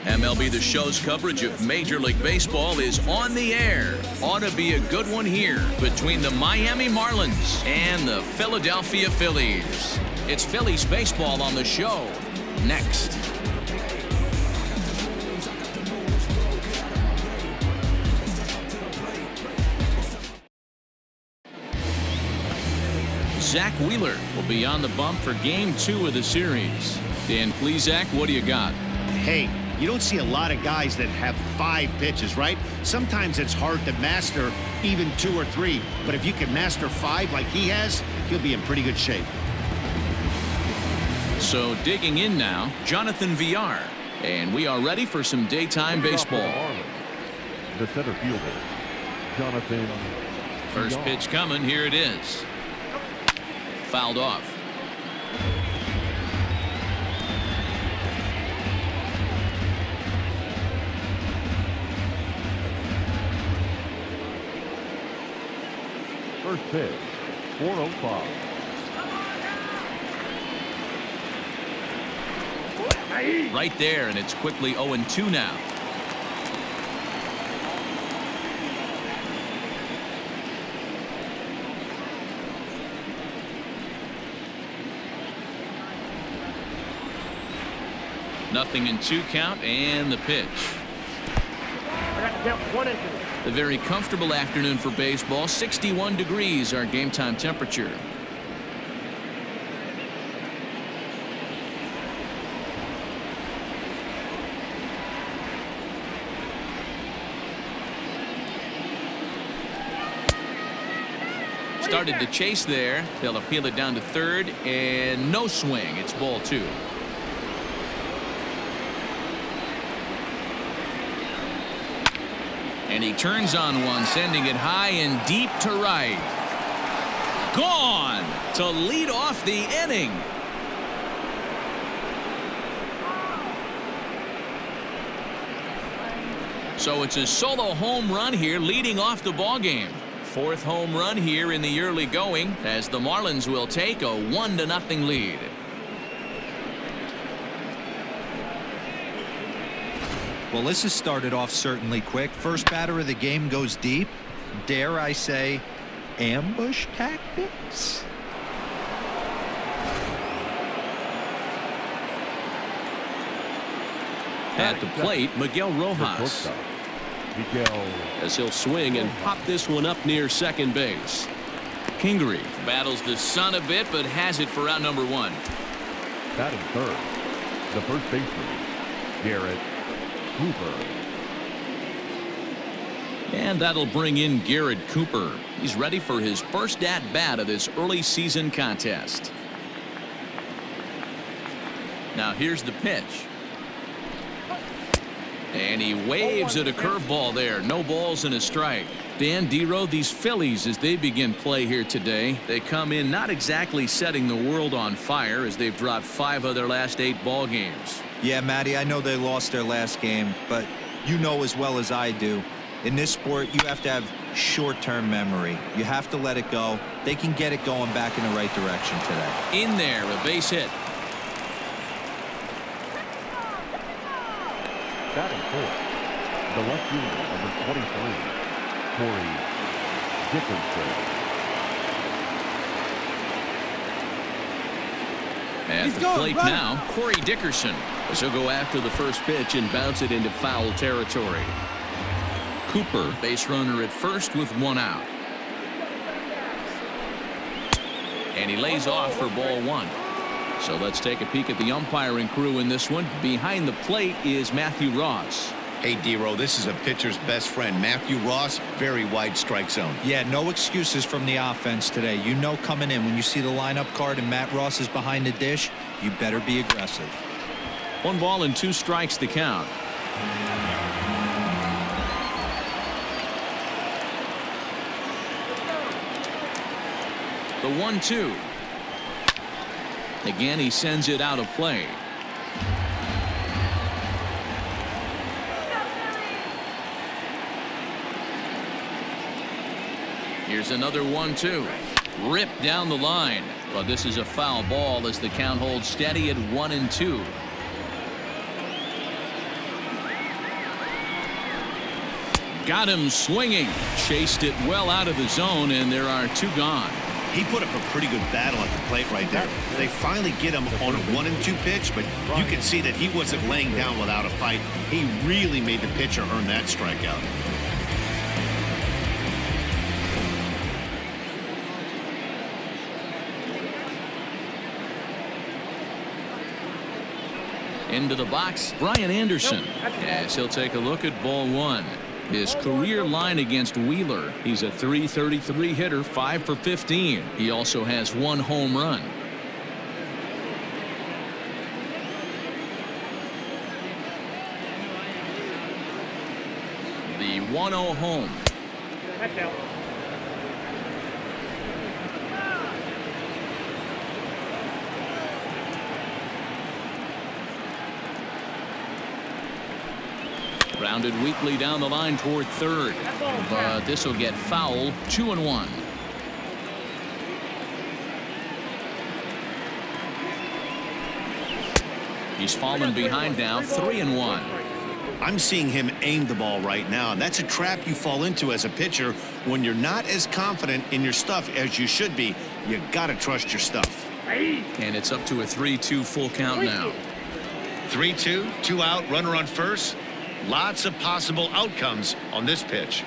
MLB The Show's coverage of Major League Baseball is on the air. Ought to be a good one here between the Miami Marlins and the Philadelphia Phillies. It's Phillies baseball on the show. Next. Zach Wheeler will be on the bump for Game 2 of the series. Dan Plesac, what do you got? Hey, you don't see a lot of guys that have 5 pitches, right? Sometimes it's hard to master even 2 or 3. But if you can master 5 like he has, he'll be in pretty good shape. So digging in now, Jonathan VR. And we are ready for some daytime baseball. The center fielder, Jonathan. First pitch coming. Here it is. Fouled off. First pitch, 405. Right there, and it's quickly 0-2 now. Nothing in 2 count, and the pitch. A very comfortable afternoon for baseball. 61 degrees, our game time temperature. Started to chase there. They'll appeal it down to third, and no swing. It's ball 2. And he turns on one, sending it high and deep to right. Gone to lead off the inning. So it's a solo home run here, leading off the ball game. 4th home run here in the early going, as the Marlins will take a 1-0 lead. Well, this has started off certainly quick. First batter of the game goes deep. Dare I say, ambush tactics? At the plate, Miguel Rojas. As he'll swing and pop this one up near second base. Kingery battles the sun a bit, but has it for out number 1. Batting third, the first baseman, Garrett Cooper. And that'll bring in Garrett Cooper. He's ready for his first at-bat of this early season contest. Now here's the pitch. And he waves at a curveball there. No balls and a strike. Dan Dero, these Phillies, as they begin play here today, they come in not exactly setting the world on fire, as they've dropped 5 of their last 8 ball games. Yeah, Matty, I know they lost their last game, but you know as well as I do, in this sport, you have to have short-term memory. You have to let it go. They can get it going back in the right direction today. In there, a base hit. Batting fourth, the left fielder, number 23, Corey Dickerson. At the plate now, Corey Dickerson. As he'll go after the first pitch and bounce it into foul territory. Cooper, base runner at first with 1 out. And he lays off for ball 1. So let's take a peek at the umpiring crew in this one. Behind the plate is Matthew Ross. Hey, Dero, this is a pitcher's best friend. Matthew Ross, very wide strike zone. Yeah, no excuses from the offense today. You know coming in, when you see the lineup card and Matt Ross is behind the dish, you better be aggressive. 1 ball and 2 strikes to count. The 1-2. Again, he sends it out of play. Here's another 1-2. Ripped down the line. But this is a foul ball as the count holds steady at 1-2. Got him swinging. Chased it well out of the zone, and there are 2 gone. He put up a pretty good battle at the plate right there. They finally get him on a 1-2 pitch, but you can see that he wasn't laying down without a fight. He really made the pitcher earn that strikeout. Into the box, Brian Anderson, as he'll take a look at ball 1. His career line against Wheeler, he's a .333 hitter, 5 for 15. He also has 1 home run. The 1-0 home. Grounded weakly down the line toward third, but this will get foul. 2-1. He's fallen behind now. 3-1. I'm seeing him aim the ball right now, and that's a trap you fall into as a pitcher when you're not as confident in your stuff as you should be. You got to trust your stuff. And it's up to a 3-2 full count now. 3-2, 2 out, runner on first. Lots of possible outcomes on this pitch.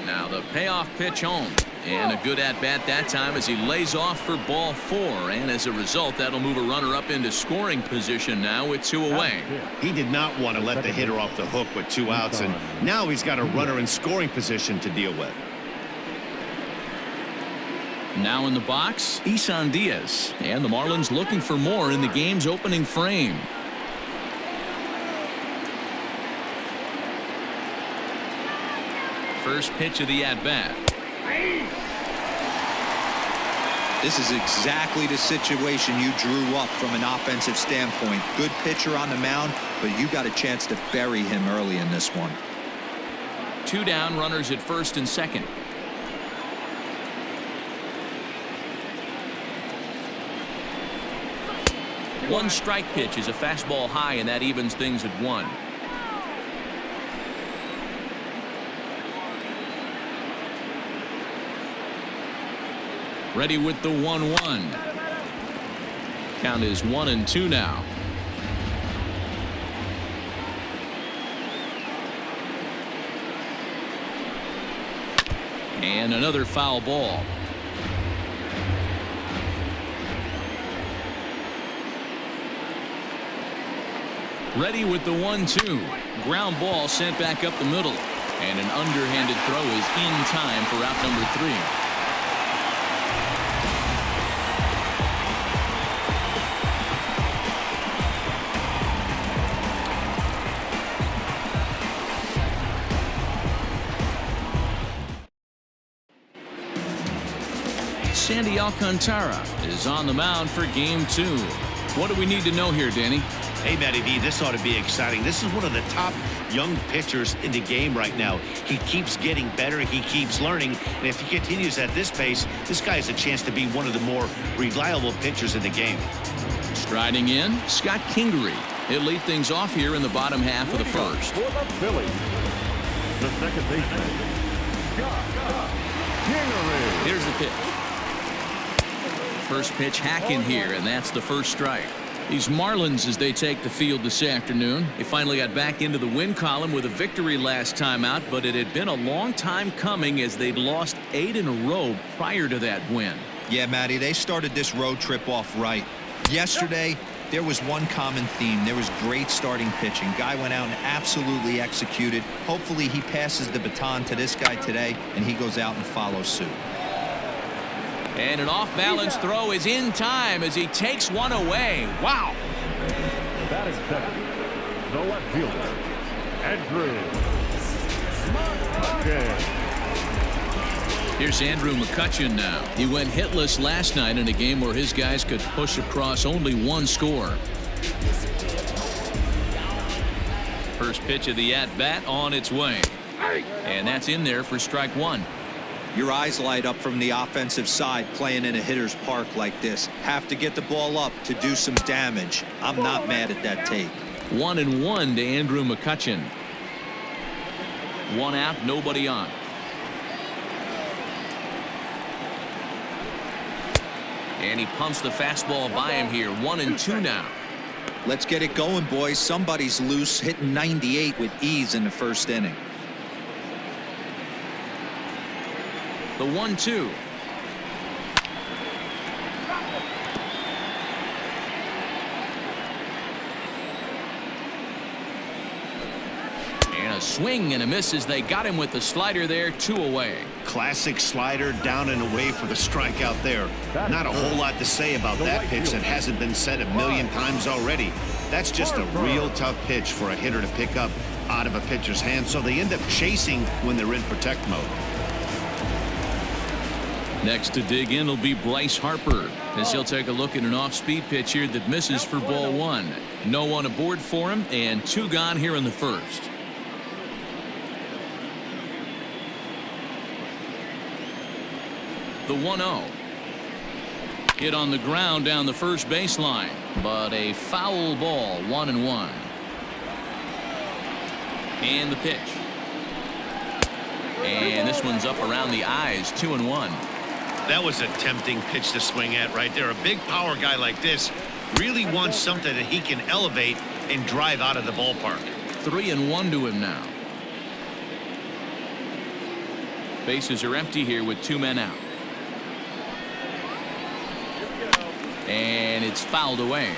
Now the payoff pitch home, and a good at bat that time as he lays off for ball 4, and as a result that'll move a runner up into scoring position now with 2 away. He did not want to let the hitter off the hook with 2 outs, and now he's got a runner in scoring position to deal with. Now in the box, Isan Diaz, and the Marlins looking for more in the game's opening frame. First pitch of the at-bat. This is exactly the situation you drew up from an offensive standpoint. Good pitcher on the mound, but you got a chance to bury him early in this one. 2 down, runners at first and second. One strike pitch is a fastball high, and that evens things at 1. Ready with the 1-1. Count is 1-2 now. And another foul ball. Ready with the 1-2. Ground ball sent back up the middle. And an underhanded throw is in time for out number 3. Sandy Alcantara is on the mound for game 2. What do we need to know here, Danny? Hey, Matty V, this ought to be exciting. This is one of the top young pitchers in the game right now. He keeps getting better. He keeps learning. And if he continues at this pace, this guy has a chance to be one of the more reliable pitchers in the game. Striding in, Scott Kingery. He'll lead things off here in the bottom half of the first. For the Phillies, the second baseman, Scott Kingery. Here's the pitch. First pitch hacking here, and that's the first strike. These Marlins, as they take the field this afternoon, they finally got back into the win column with a victory last time out, but it had been a long time coming as they'd lost 8 in a row prior to that win. Yeah, Matty, they started this road trip off right. Yesterday, there was one common theme. There was great starting pitching. Guy went out and absolutely executed. Hopefully he passes the baton to this guy today, and he goes out and follows suit. And an off-balance throw is in time as he takes one away. Wow. Batting second, the left fielder, Andrew McCutchen. Here's Andrew McCutchen now. He went hitless last night in a game where his guys could push across only 1 score. First pitch of the at-bat on its way. And that's in there for strike 1. Your eyes light up from the offensive side playing in a hitter's park like this. Have to get the ball up to do some damage. I'm not mad at that take. 1-1 to Andrew McCutchen. 1 out, nobody on. And he pumps the fastball by him here. 1-2 now. Let's get it going, boys. Somebody's loose, hitting 98 with ease in the first inning. The 1-2. And a swing and a miss as they got him with the slider there. 2 away. Classic slider, down and away for the strikeout there. Not a whole lot to say about that pitch that hasn't been said a million times already. That's just a real tough pitch for a hitter to pick up out of a pitcher's hand, so they end up chasing when they're in protect mode. Next to dig in will be Bryce Harper, as he'll take a look at an off-speed pitch here that misses for ball 1. No one aboard for him, and 2 gone here in the first. The 1-0. Hit on the ground down the first baseline, but a foul ball. 1-1. And the pitch. And this one's up around the eyes. 2-1. That was a tempting pitch to swing at right there. A big power guy like this really wants something that he can elevate and drive out of the ballpark. 3-1 to him now. Bases are empty here with 2 men out. And it's fouled away.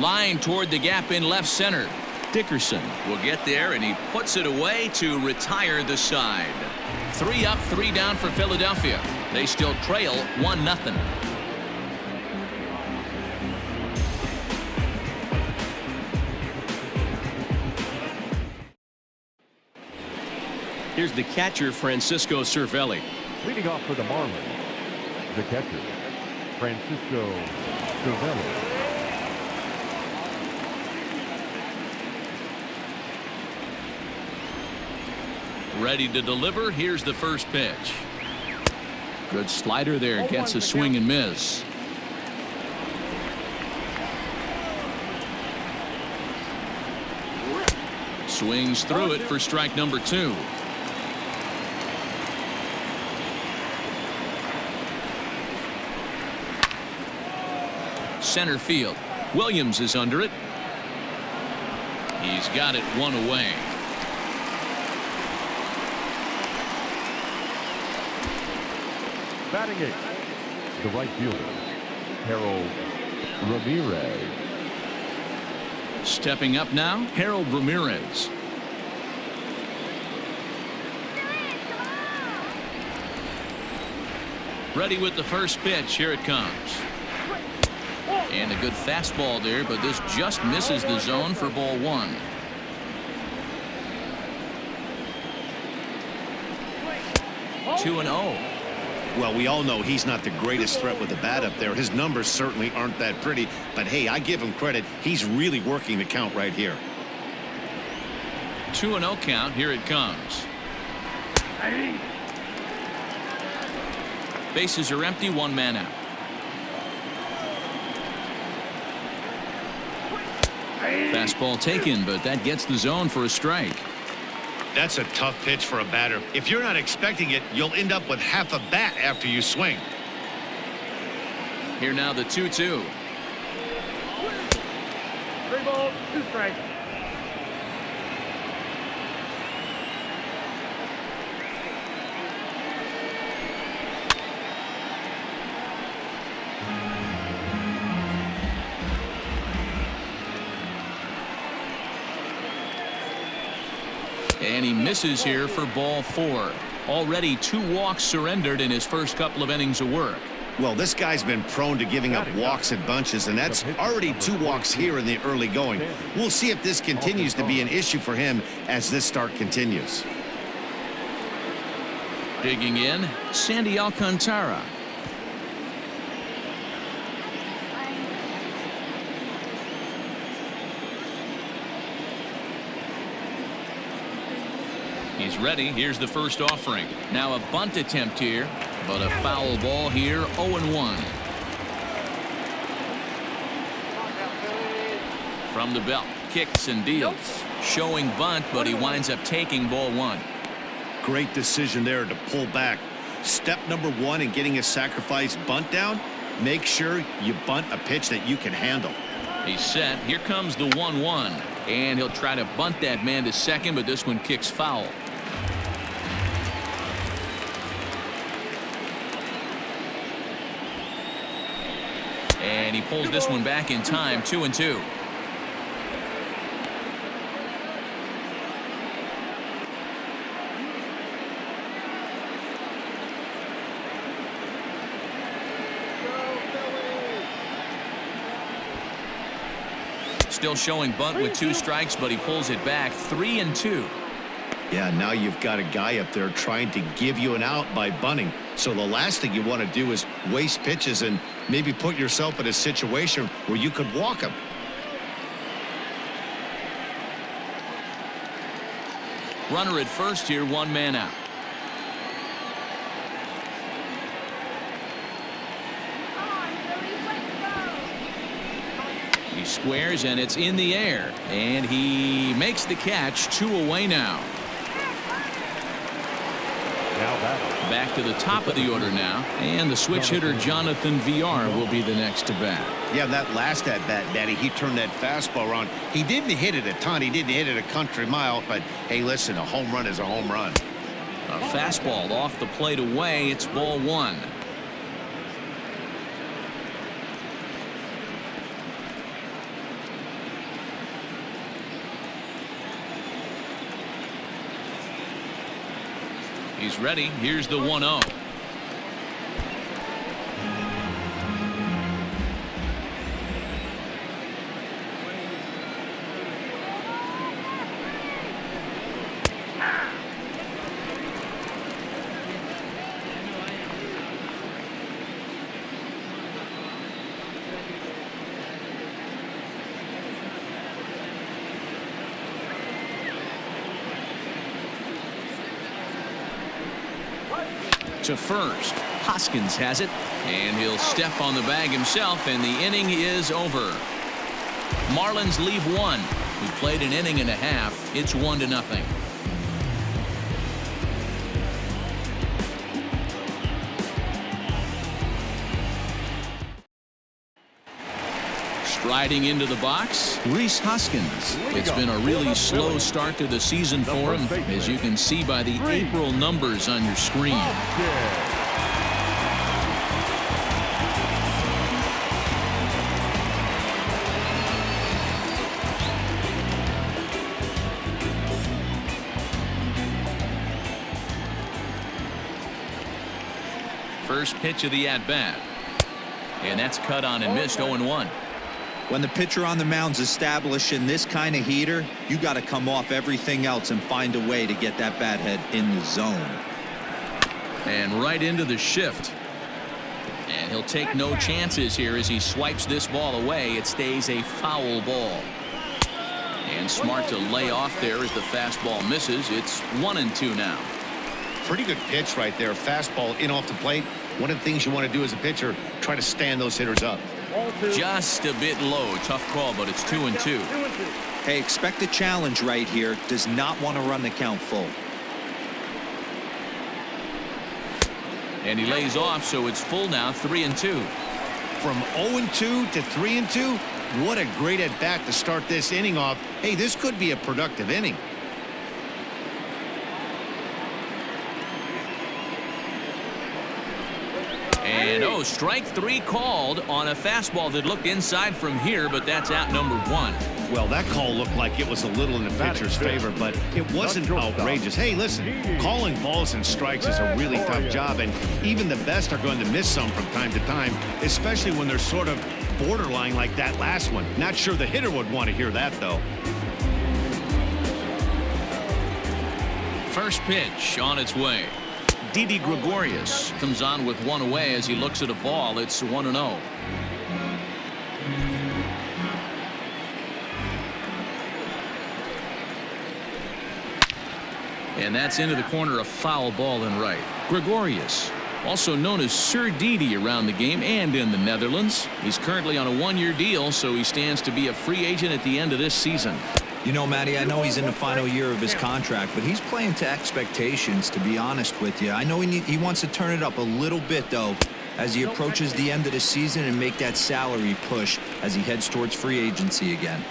Line toward the gap in left center. Dickerson will get there, and he puts it away to retire the side. 3 up, 3 down for Philadelphia. They still trail 1-0. Here's the catcher, Francisco Cervelli. Leading off for the Marlins, the catcher, Francisco Cervelli. Ready to deliver. Here's the first pitch. Good slider there. Gets a swing and miss. Swings through it for strike number 2. Center field. Williams is under it. He's got it 1 away. Batting 8, the right fielder, Harold Ramirez. Stepping up now, Harold Ramirez. Ready with the first pitch. Here it comes. And a good fastball there, but this just misses the zone for ball 1. Two and 0. Well, we all know he's not the greatest threat with the bat up there. His numbers certainly aren't that pretty, but hey, I give him credit. He's really working the count right here. 2-0 count. Here it comes. Bases are empty. 1 man out. Fastball taken, but that gets the zone for a strike. That's a tough pitch for a batter. If you're not expecting it, you'll end up with half a bat after you swing. Here now the 2-2. 3 balls, 2 strikes. And he misses here for ball 4. Already 2 walks surrendered in his first couple of innings of work. Well, this guy's been prone to giving up walks in bunches, and that's already 2 walks here in the early going. We'll see if this continues to be an issue for him as this start continues. Digging in, Sandy Alcantara. He's ready. Here's the first offering. Now a bunt attempt here, but a foul ball here. 0-1. From the belt, kicks and deals. Showing bunt, but he winds up taking ball one. Great decision there to pull back. Step number one in getting a sacrifice bunt down, make sure you bunt a pitch that you can handle. He's set. Here comes the 1-1. And he'll try to bunt that man to second, but this one kicks foul. And he pulls this one back in time, 2-2. Still showing bunt with 2 strikes, but he pulls it back, 3-2. Yeah, now you've got a guy up there trying to give you an out by bunting. So the last thing you want to do is waste pitches and maybe put yourself in a situation where you could walk him. Runner at first here, 1 man out. He squares and it's in the air, and he makes the catch. 2 away now. Back to the top of the order now, and the switch hitter Jonathan VR will be the next to bat. Yeah, that last at bat, Daddy, he turned that fastball around. He didn't hit it a ton. He didn't hit it a country mile, but hey, listen, a home run is a home run. A fastball off the plate away. It's ball 1. He's ready. Here's the 1-0. To first. Hoskins has it, and he'll step on the bag himself, and the inning is over. Marlins leave 1. We played an inning and a half. It's 1-0. Striding into the box, Rhys Hoskins. It's been a really slow start to the season for him, as you can see by the April numbers on your screen. First pitch of the at-bat. And that's cut on and missed, 0-1. When the pitcher on the mound's establishing this kind of heater, you got to come off everything else and find a way to get that bat head in the zone. And right into the shift. And he'll take no chances here as he swipes this ball away. It stays a foul ball. And smart to lay off there as the fastball misses. It's 1-2 now. Pretty good pitch right there. Fastball in off the plate. One of the things you want to do as a pitcher, try to stand those hitters up. Just a bit low. Tough call, but it's 2-2. Hey, expect a challenge right here. Does not want to run the count full. And he lays off, so it's full now, 3-2. From 0-2 to 3-2, what a great at bat to start this inning off. Hey, this could be a productive inning. And strike 3 called on a fastball that looked inside from here, but that's out number 1. Well, that call looked like it was a little in the pitcher's favor, but it wasn't outrageous. Hey, listen, calling balls and strikes is a really tough job, and even the best are going to miss some from time to time, especially when they're sort of borderline like that last one. Not sure the hitter would want to hear that, though. First pitch on its way. Didi Gregorius comes on with 1 away as he looks at a ball. It's 1-0. And that's into the corner, a foul ball and right. Gregorius also known as Sir Didi around the game and in the Netherlands. He's currently on a one-year deal, so he stands to be a free agent at the end of this season. You know, Matty, I know he's in the final year of his contract, but he's playing to expectations, to be honest with you. I know he wants to turn it up a little bit, though, as he approaches the end of the season and make that salary push as he heads towards free agency again.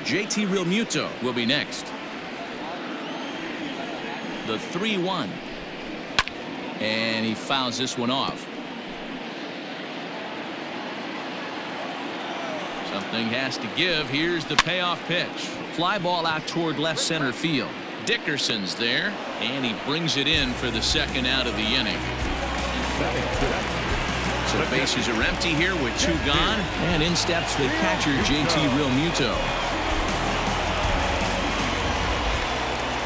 JT Realmuto will be next. The 3-1. And he fouls this one off. Something has to give. Here's the payoff pitch. Fly ball out toward left center field. Dickerson's there, and he brings it in for the second out of the inning. So bases are empty here with 2 gone, and in steps the catcher JT Realmuto.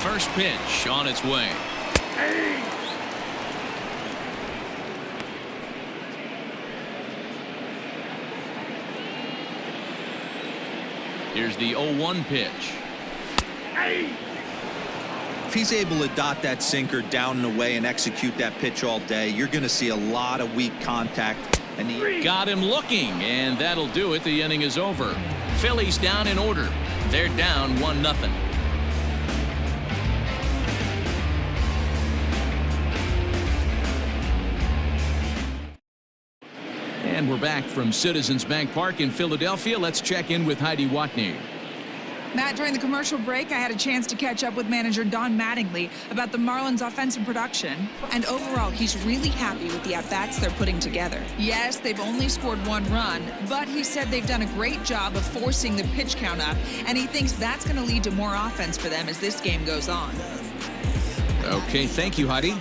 First pitch on its way. Here's the 0-1 pitch. If he's able to dot that sinker down and away and execute that pitch all day, you're going to see a lot of weak contact. And he got him looking, and that'll do it. The inning is over. Phillies down in order. They're down 1-0. And we're back from Citizens Bank Park in Philadelphia. Let's check in with Heidi Watney. Matt, during the commercial break, I had a chance to catch up with manager Don Mattingly about the Marlins' offensive production. And overall, he's really happy with the at-bats they're putting together. Yes, they've only scored 1 run, but he said they've done a great job of forcing the pitch count up, and he thinks that's going to lead to more offense for them as this game goes on. Okay, thank you, Heidi.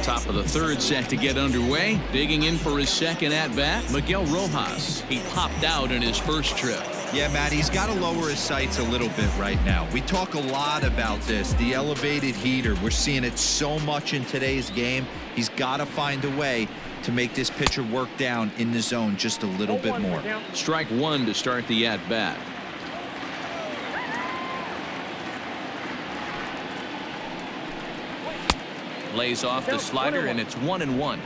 Top of the third set to get underway. Digging in for his second at-bat, Miguel Rojas. He popped out in his first trip. Yeah, Matt, he's got to lower his sights a little bit right now. We talk a lot about this, the elevated heater. We're seeing it so much in today's game. He's got to find a way to make this pitcher work down in the zone just a little bit more. Strike 1 to start the at-bat. Lays off the slider, and it's 1-1.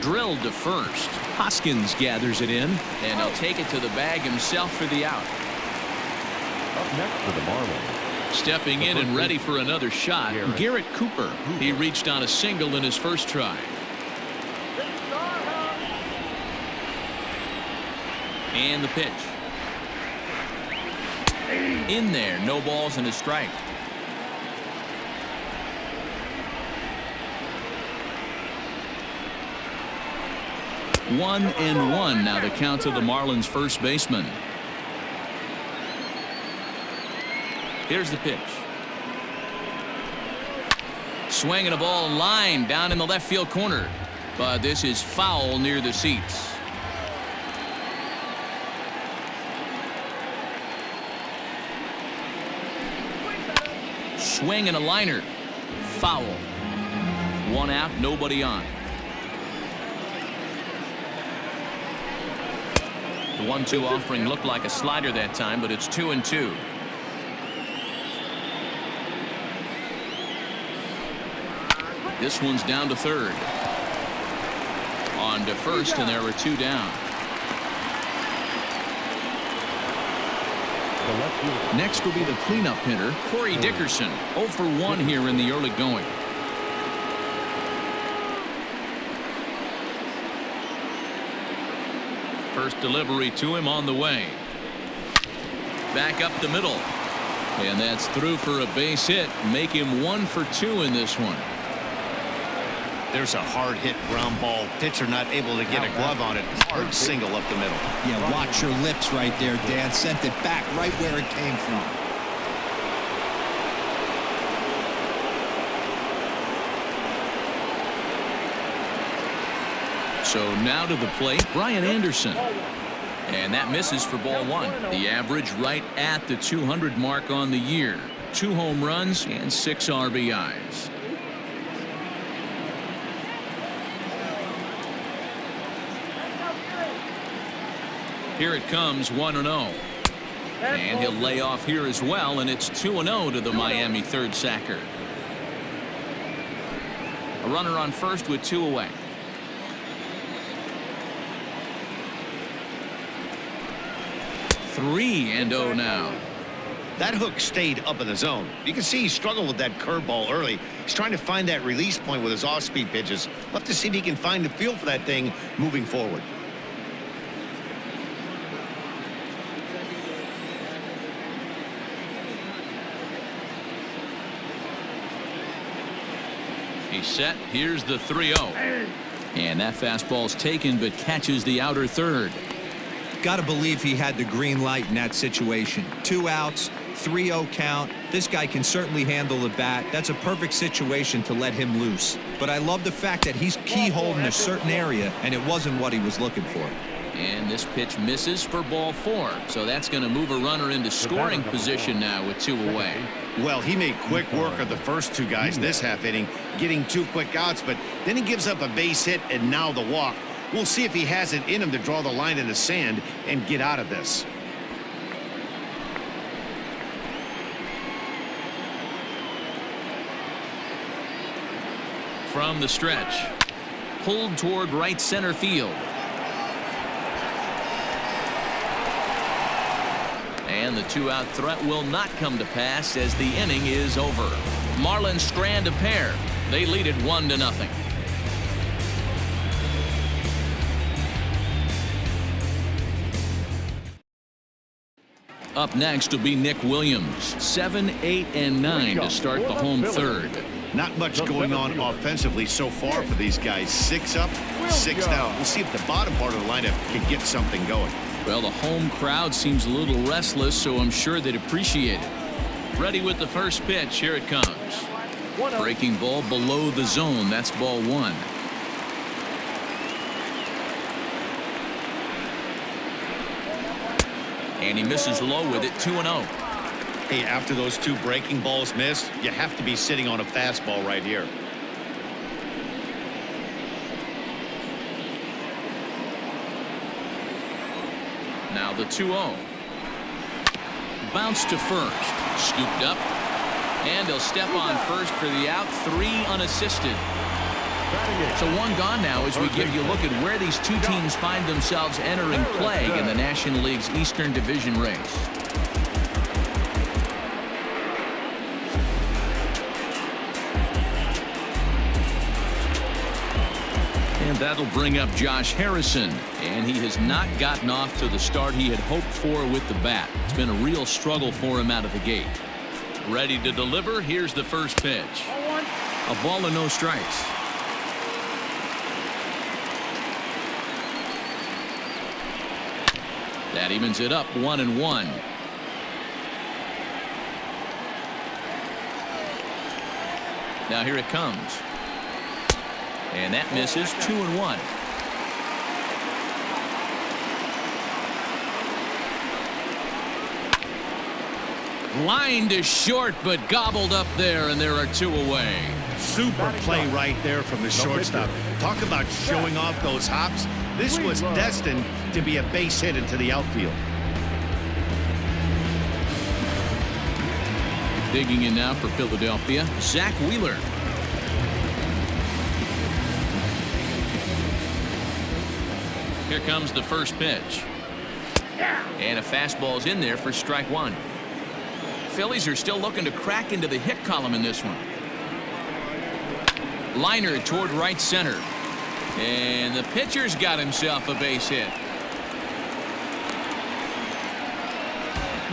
Drilled to first. Hoskins gathers it in, and he'll take it to the bag himself for the out. Up next for the Marlins. Stepping in and ready for another shot, Garrett Cooper. He reached on a single in his first try. And the pitch. In there, no balls and a strike. One and one now the count to the Marlins first baseman. Here's the pitch. Swinging a ball line down in the left field corner, but this is foul near the seats. Swing and a liner. Foul. 1 out, nobody on. The 1-2 offering looked like a slider that time, but it's 2-2. This one's down to third. On to first, and there are 2 down. Next will be the cleanup hitter, Corey Dickerson. 0 for 1 here in the early going. First delivery to him on the way. Back up the middle. And that's through for a base hit. Make him 1 for 2 in this one. There's a hard hit ground ball. Pitcher not able to get a glove on it. Hard single up the middle. Yeah, watch your lips right there, Dan. Sent it back right where it came from. So now to the plate, Brian Anderson. And that misses for ball 1. The average right at the 200 mark on the year. 2 home runs and 6 RBIs. Here it comes, 1-0. And he'll lay off here as well, and it's 2-0 to the Miami third sacker. A runner on first with 2 away. Three and 0 now. That hook stayed up in the zone. You can see he struggled with that curveball early. He's trying to find that release point with his off-speed pitches. We'll have to see if he can find the feel for that thing moving forward. He's set. Here's the 3-0. And that fastball's taken but catches the outer third. Got to believe he had the green light in that situation. 2 outs, 3-0 count. This guy can certainly handle the bat. That's a perfect situation to let him loose. But I love the fact that he's keyholed in a certain area, and it wasn't what he was looking for. And this pitch misses for ball 4. So that's going to move a runner into scoring position now with 2 away. Well, he made quick work of the first 2 guys this half inning, getting 2 quick outs, but then he gives up a base hit and now the walk. We'll see if he has it in him to draw the line in the sand and get out of this. From the stretch, pulled toward right center field. And the 2-out threat will not come to pass as the inning is over. Marlins strand a pair. They lead it 1-0. Up next will be Nick Williams. 7, 8, and 9 to start the home third. Not much going on offensively so far for these guys. 6 up, 6 down. We'll see if the bottom part of the lineup can get something going. Well, the home crowd seems a little restless, so I'm sure they'd appreciate it. Ready with the first pitch. Here it comes. Breaking ball below the zone. That's ball 1. And he misses low with it. 2-0. Hey, after those 2 breaking balls missed, you have to be sitting on a fastball right here. Now the 2-0. Bounce to first. Scooped up. And he'll step on first for the out. 3 unassisted. So 1 gone now as we give you a look at where these 2 teams find themselves entering play in the National League's Eastern Division race. And that'll bring up Josh Harrison. And he has not gotten off to the start he had hoped for with the bat. It's been a real struggle for him out of the gate. Ready to deliver. Here's the first pitch. A ball and no strikes. That evens it up 1-1. Now here it comes. And that misses. 2-1. Line to short, but gobbled up there, and there are 2 away. Super play right there from the shortstop. Talk about showing off those hops. This was destined to be a base hit into the outfield. Digging in now for Philadelphia, Zach Wheeler. Here comes the first pitch. And a fastball's in there for strike 1. Phillies are still looking to crack into the hit column in this one. Liner toward right center. And the pitcher's got himself a base hit.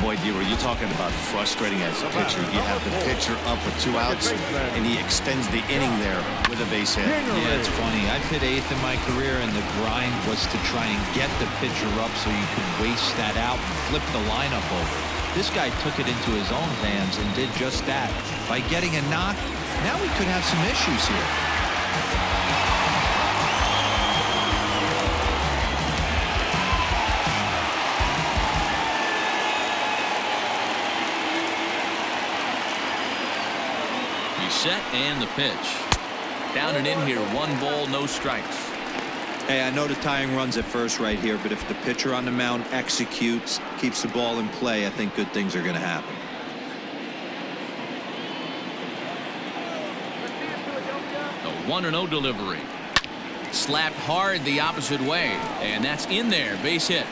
Boy, D-Roy, you're talking about frustrating as a pitcher. You have the pitcher up with 2 outs, and he extends the inning there with a base hit. Yeah, it's funny. I've hit 8th in my career, and the grind was to try and get the pitcher up so you could waste that out and flip the lineup over. This guy took it into his own hands and did just that. By getting a knock, now we could have some issues here. Set and the pitch. Down and in here. 1 ball, no strikes. Hey, I know the tying runs at first right here, but if the pitcher on the mound executes, keeps the ball in play, I think good things are going to happen. A 1-0 delivery. Slapped hard the opposite way, and that's in there. Base hit.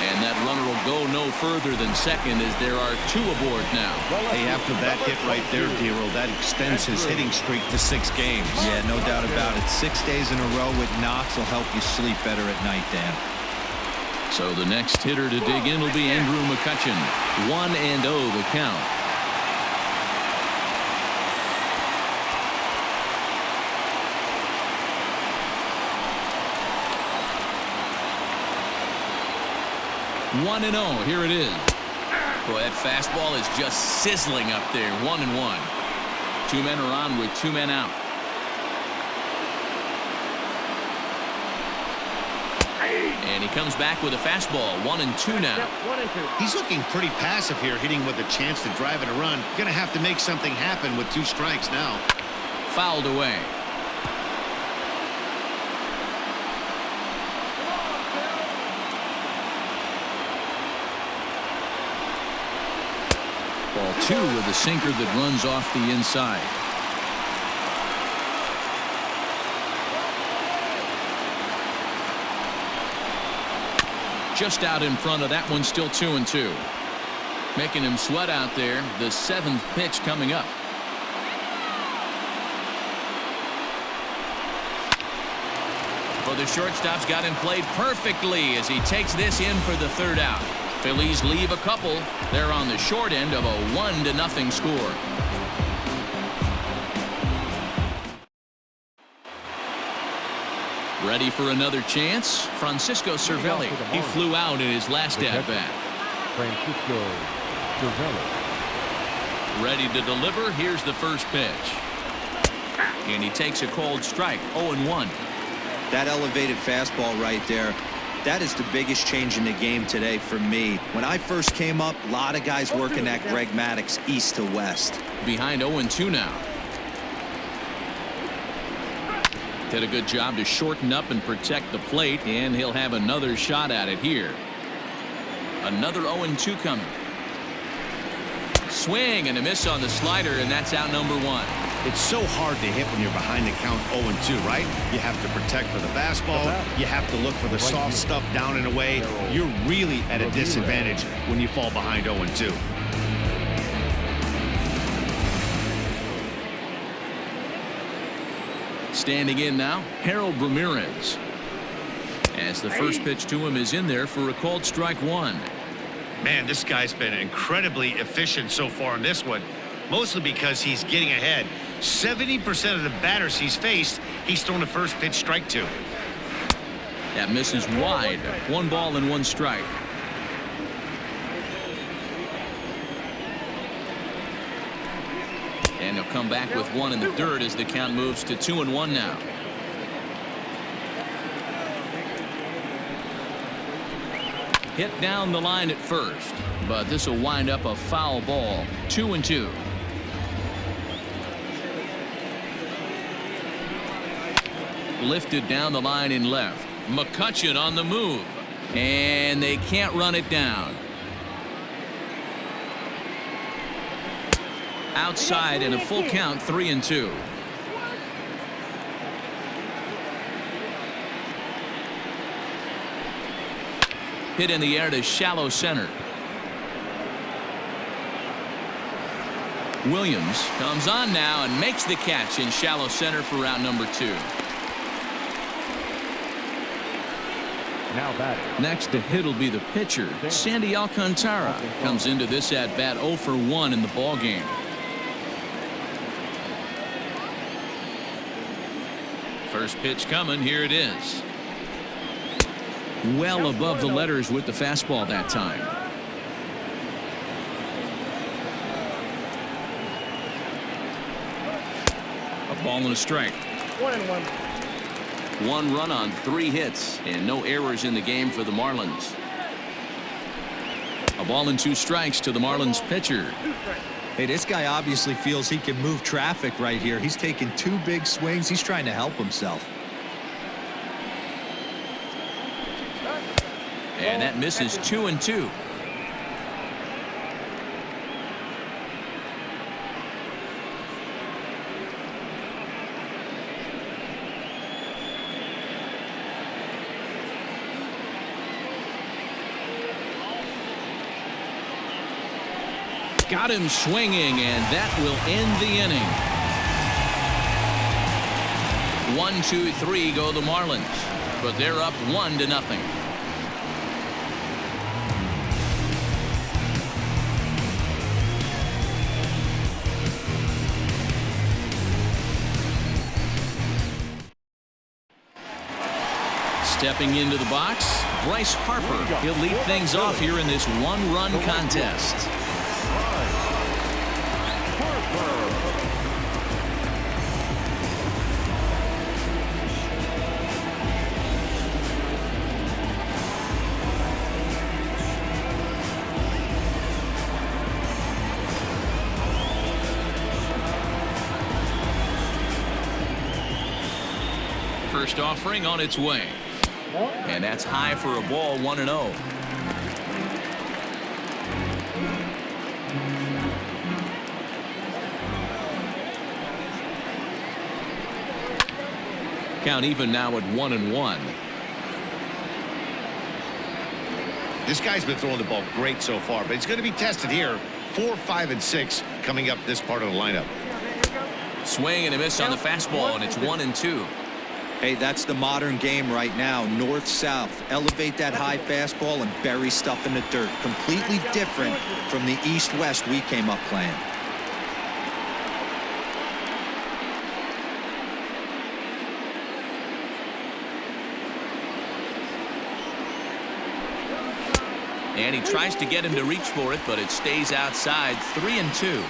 And that runner will go no further than second as there are 2 aboard now. Hey, after that hit right there, Dero, that extends his hitting streak to 6 games. Yeah, no doubt about it. 6 days in a row with knocks will help you sleep better at night, Dan. So the next hitter to dig in will be Andrew McCutchen. 1-0 the count. One and 0. Here it is. Boy, that fastball is just sizzling up there. 1-1. 2 men are on with 2 men out. And he comes back with a fastball. 1-2 now. He's looking pretty passive here, hitting with a chance to drive in a run. Gonna have to make something happen with 2 strikes now. Fouled away. Ball 2 with a sinker that runs off the inside. Just out in front of that one, still 2-2. Making him sweat out there. The 7th pitch coming up. Well, the shortstop's got him played perfectly as he takes this in for the 3rd out. Phillies leave a couple. They're on the short end of a 1-0 score. Ready for another chance? Francisco Cervelli. He flew out in his last at-bat. Francisco Cervelli. Ready to deliver. Here's the first pitch. And he takes a cold strike. 0-1. That elevated fastball right there. That is the biggest change in the game today for me. When I first came up, a lot of guys working that Greg Maddux east to west. Behind 0-2 now. Did a good job to shorten up and protect the plate, and he'll have another shot at it here. Another 0-2 coming. Swing and a miss on the slider, and that's out number 1. It's so hard to hit when you're behind the count 0-2, right? You have to protect for the fastball. You have to look for the soft stuff down and away. You're really at a disadvantage when you fall behind 0-2. Standing in now, Harold Ramirez. As the first pitch to him is in there for a called strike 1. Man, this guy's been incredibly efficient so far in this one, mostly because he's getting ahead. 70% of the batters he's faced, he's thrown a first pitch strike to. That misses wide. 1 ball and 1 strike. And he'll come back with 1 in the dirt as the count moves to 2-1 now. Hit down the line at first, but this will wind up a foul ball. 2-2. Lifted down the line in left. McCutchen on the move, and they can't run it down. Outside in a full count. 3-2. Hit in the air to shallow center. Williams comes on now and makes the catch in shallow center for out number 2. Now batting. Next to hit will be the pitcher. Sandy Alcantara comes into this at bat 0 for 1 in the ball game. First pitch coming. Here it is. Well above the letters with the fastball that time. A ball and a strike. 1-1. 1 run on 3 hits and no errors in the game for the Marlins. A ball and 2 strikes to the Marlins pitcher. Hey, this guy obviously feels he can move traffic right here. He's taking 2 big swings. He's trying to help himself. And that misses 2-2. Got him swinging, and that will end the inning. 1, 2, 3 go the Marlins, but they're up 1-0. Stepping into the box, Bryce Harper. He'll lead things off here in this one-run contest. First offering on its way. And that's high for a ball, 1-0. Count even now at 1-1. This guy's been throwing the ball great so far, but he's going to be tested here. 4, 5, and 6 coming up this part of the lineup. Swing and a miss on the fastball, and it's 1-2. Hey, that's the modern game right now. North-south. Elevate that high fastball and bury stuff in the dirt. Completely different from the east-west we came up playing. And he tries to get him to reach for it, but it stays outside. 3-2.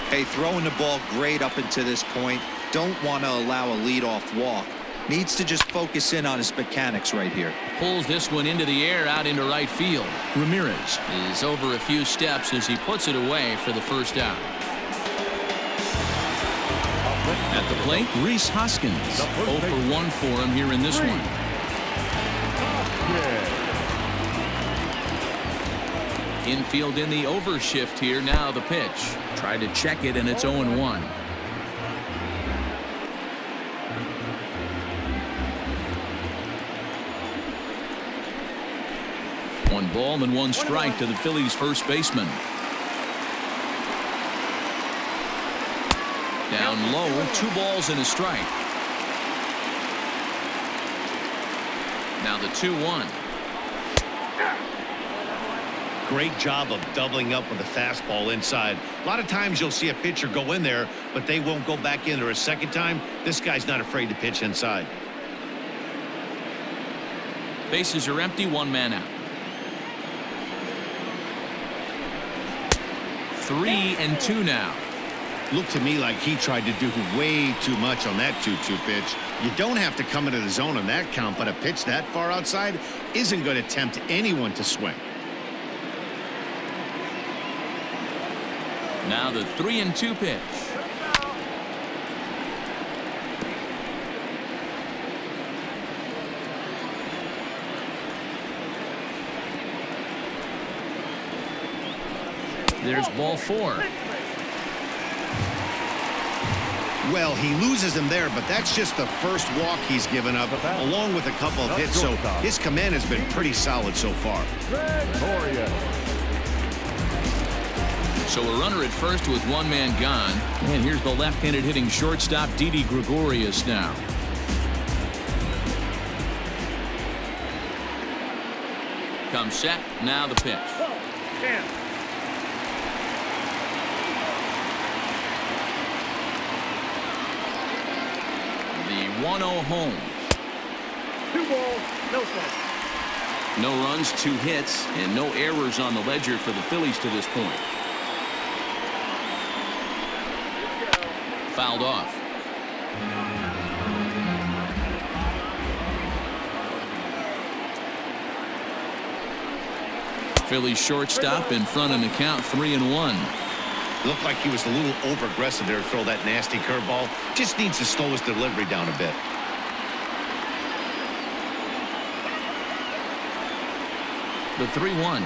Hey, throwing the ball great up until this point. Don't want to allow a leadoff walk. Needs to just focus in on his mechanics right here. Pulls this one into the air out into right field. Ramirez is over a few steps as he puts it away for the first out. At the plate, Rhys Hoskins. 0 for 1 for him here in this one. Infield in the overshift here. Now the pitch. Tried to check it, and it's 0-1. 1 ball and 1 strike to the Phillies' first baseman. Down low, 2 balls and a strike. Now the 2-1. Great job of doubling up with a fastball inside. A lot of times you'll see a pitcher go in there, but they won't go back in there a second time. This guy's not afraid to pitch inside. Bases are empty, 1 man out. 3-2 now. Looked to me like he tried to do way too much on that 2-2 pitch. You don't have to come into the zone on that count, but a pitch that far outside isn't going to tempt anyone to swing. Now the 3-2 pitch. There's ball 4. Well, he loses him there, but that's just the first walk he's given up, along with a couple of hits, so his command has been pretty solid so far. So a runner at first with 1 man gone. And here's the left-handed hitting shortstop, Didi Gregorius now. Comes set. Now the pitch. The 1-0 home. 2 balls, no strikes. No runs, 2 hits, and no errors on the ledger for the Phillies to this point. Fouled off. Phillies shortstop in front of the count, 3-1. Looked like he was a little over-aggressive there to throw that nasty curveball. Just needs to slow his delivery down a bit. The 3-1.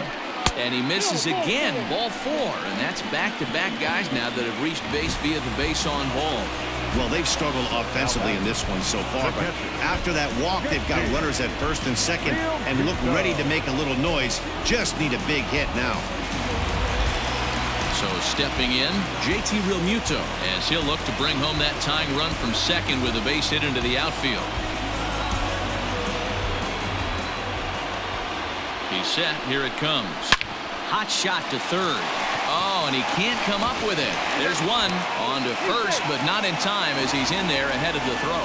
And he misses again. Ball 4. And that's back-to-back guys now that have reached base via the base on ball. Well, they've struggled offensively in this one so far, but after that walk, they've got runners at first and second and look ready to make a little noise. Just need a big hit now. So stepping in, JT Realmuto, as he'll look to bring home that tying run from second with a base hit into the outfield. He's set. Here it comes. Hot shot to third. Oh, and he can't come up with it. There's one. On to first, but not in time as he's in there ahead of the throw.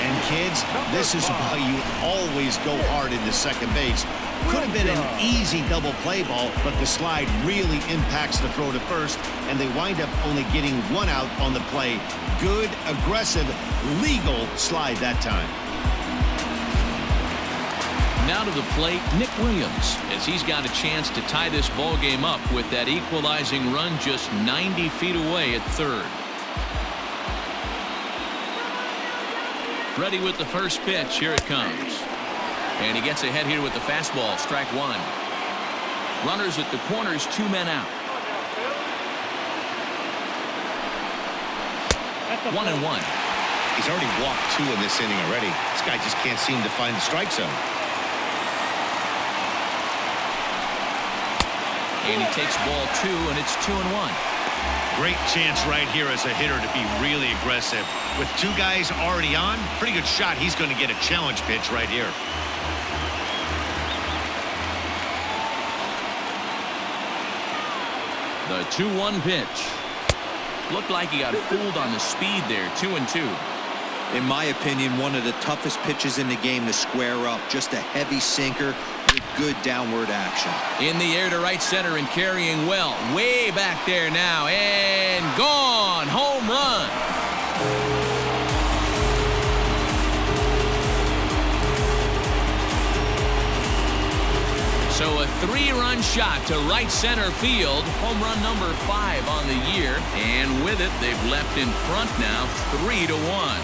And kids, this is why you always go hard into second base. Could have been an easy double play ball, but the slide really impacts the throw to first, and they wind up only getting one out on the play. Good, aggressive, legal slide that time. Now to the plate, Nick Williams, as he's got a chance to tie this ball game up with that equalizing run just 90 feet away at third. Ready with the first pitch. Here it comes. And he gets ahead here with the fastball. Strike one. Runners at the corners, 2 men out. 1-1. He's already walked 2 in this inning already. This guy just can't seem to find the strike zone. And he takes ball 2, and it's 2-1. Great chance right here as a hitter to be really aggressive. With 2 guys already on, pretty good shot. He's going to get a challenge pitch right here. The 2-1 pitch. Looked like he got fooled on the speed there. 2-2. In my opinion, one of the toughest pitches in the game to square up. Just a heavy sinker with good downward action. In the air to right center and carrying well. Way back there now. And gone. Home run. So a 3-run shot to right center field. Home run number 5 on the year. And with it, they've left in front now 3-1.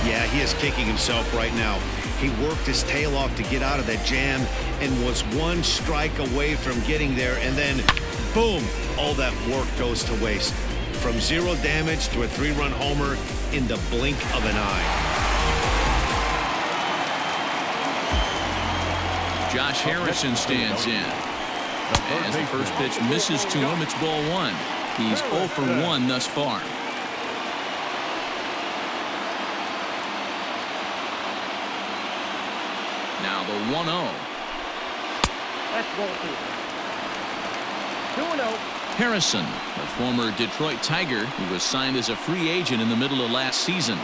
Yeah, he is kicking himself right now. He worked his tail off to get out of that jam and was 1 strike away from getting there, and then boom, all that work goes to waste. From 0 damage to a 3-run homer in the blink of an eye. Josh Harrison stands in. As the first pitch misses to him, it's ball 1. He's 0 for 1 thus far. Now the 1-0. That's ball 2. 2-0. Harrison, a former Detroit Tiger who was signed as a free agent in the middle of last season.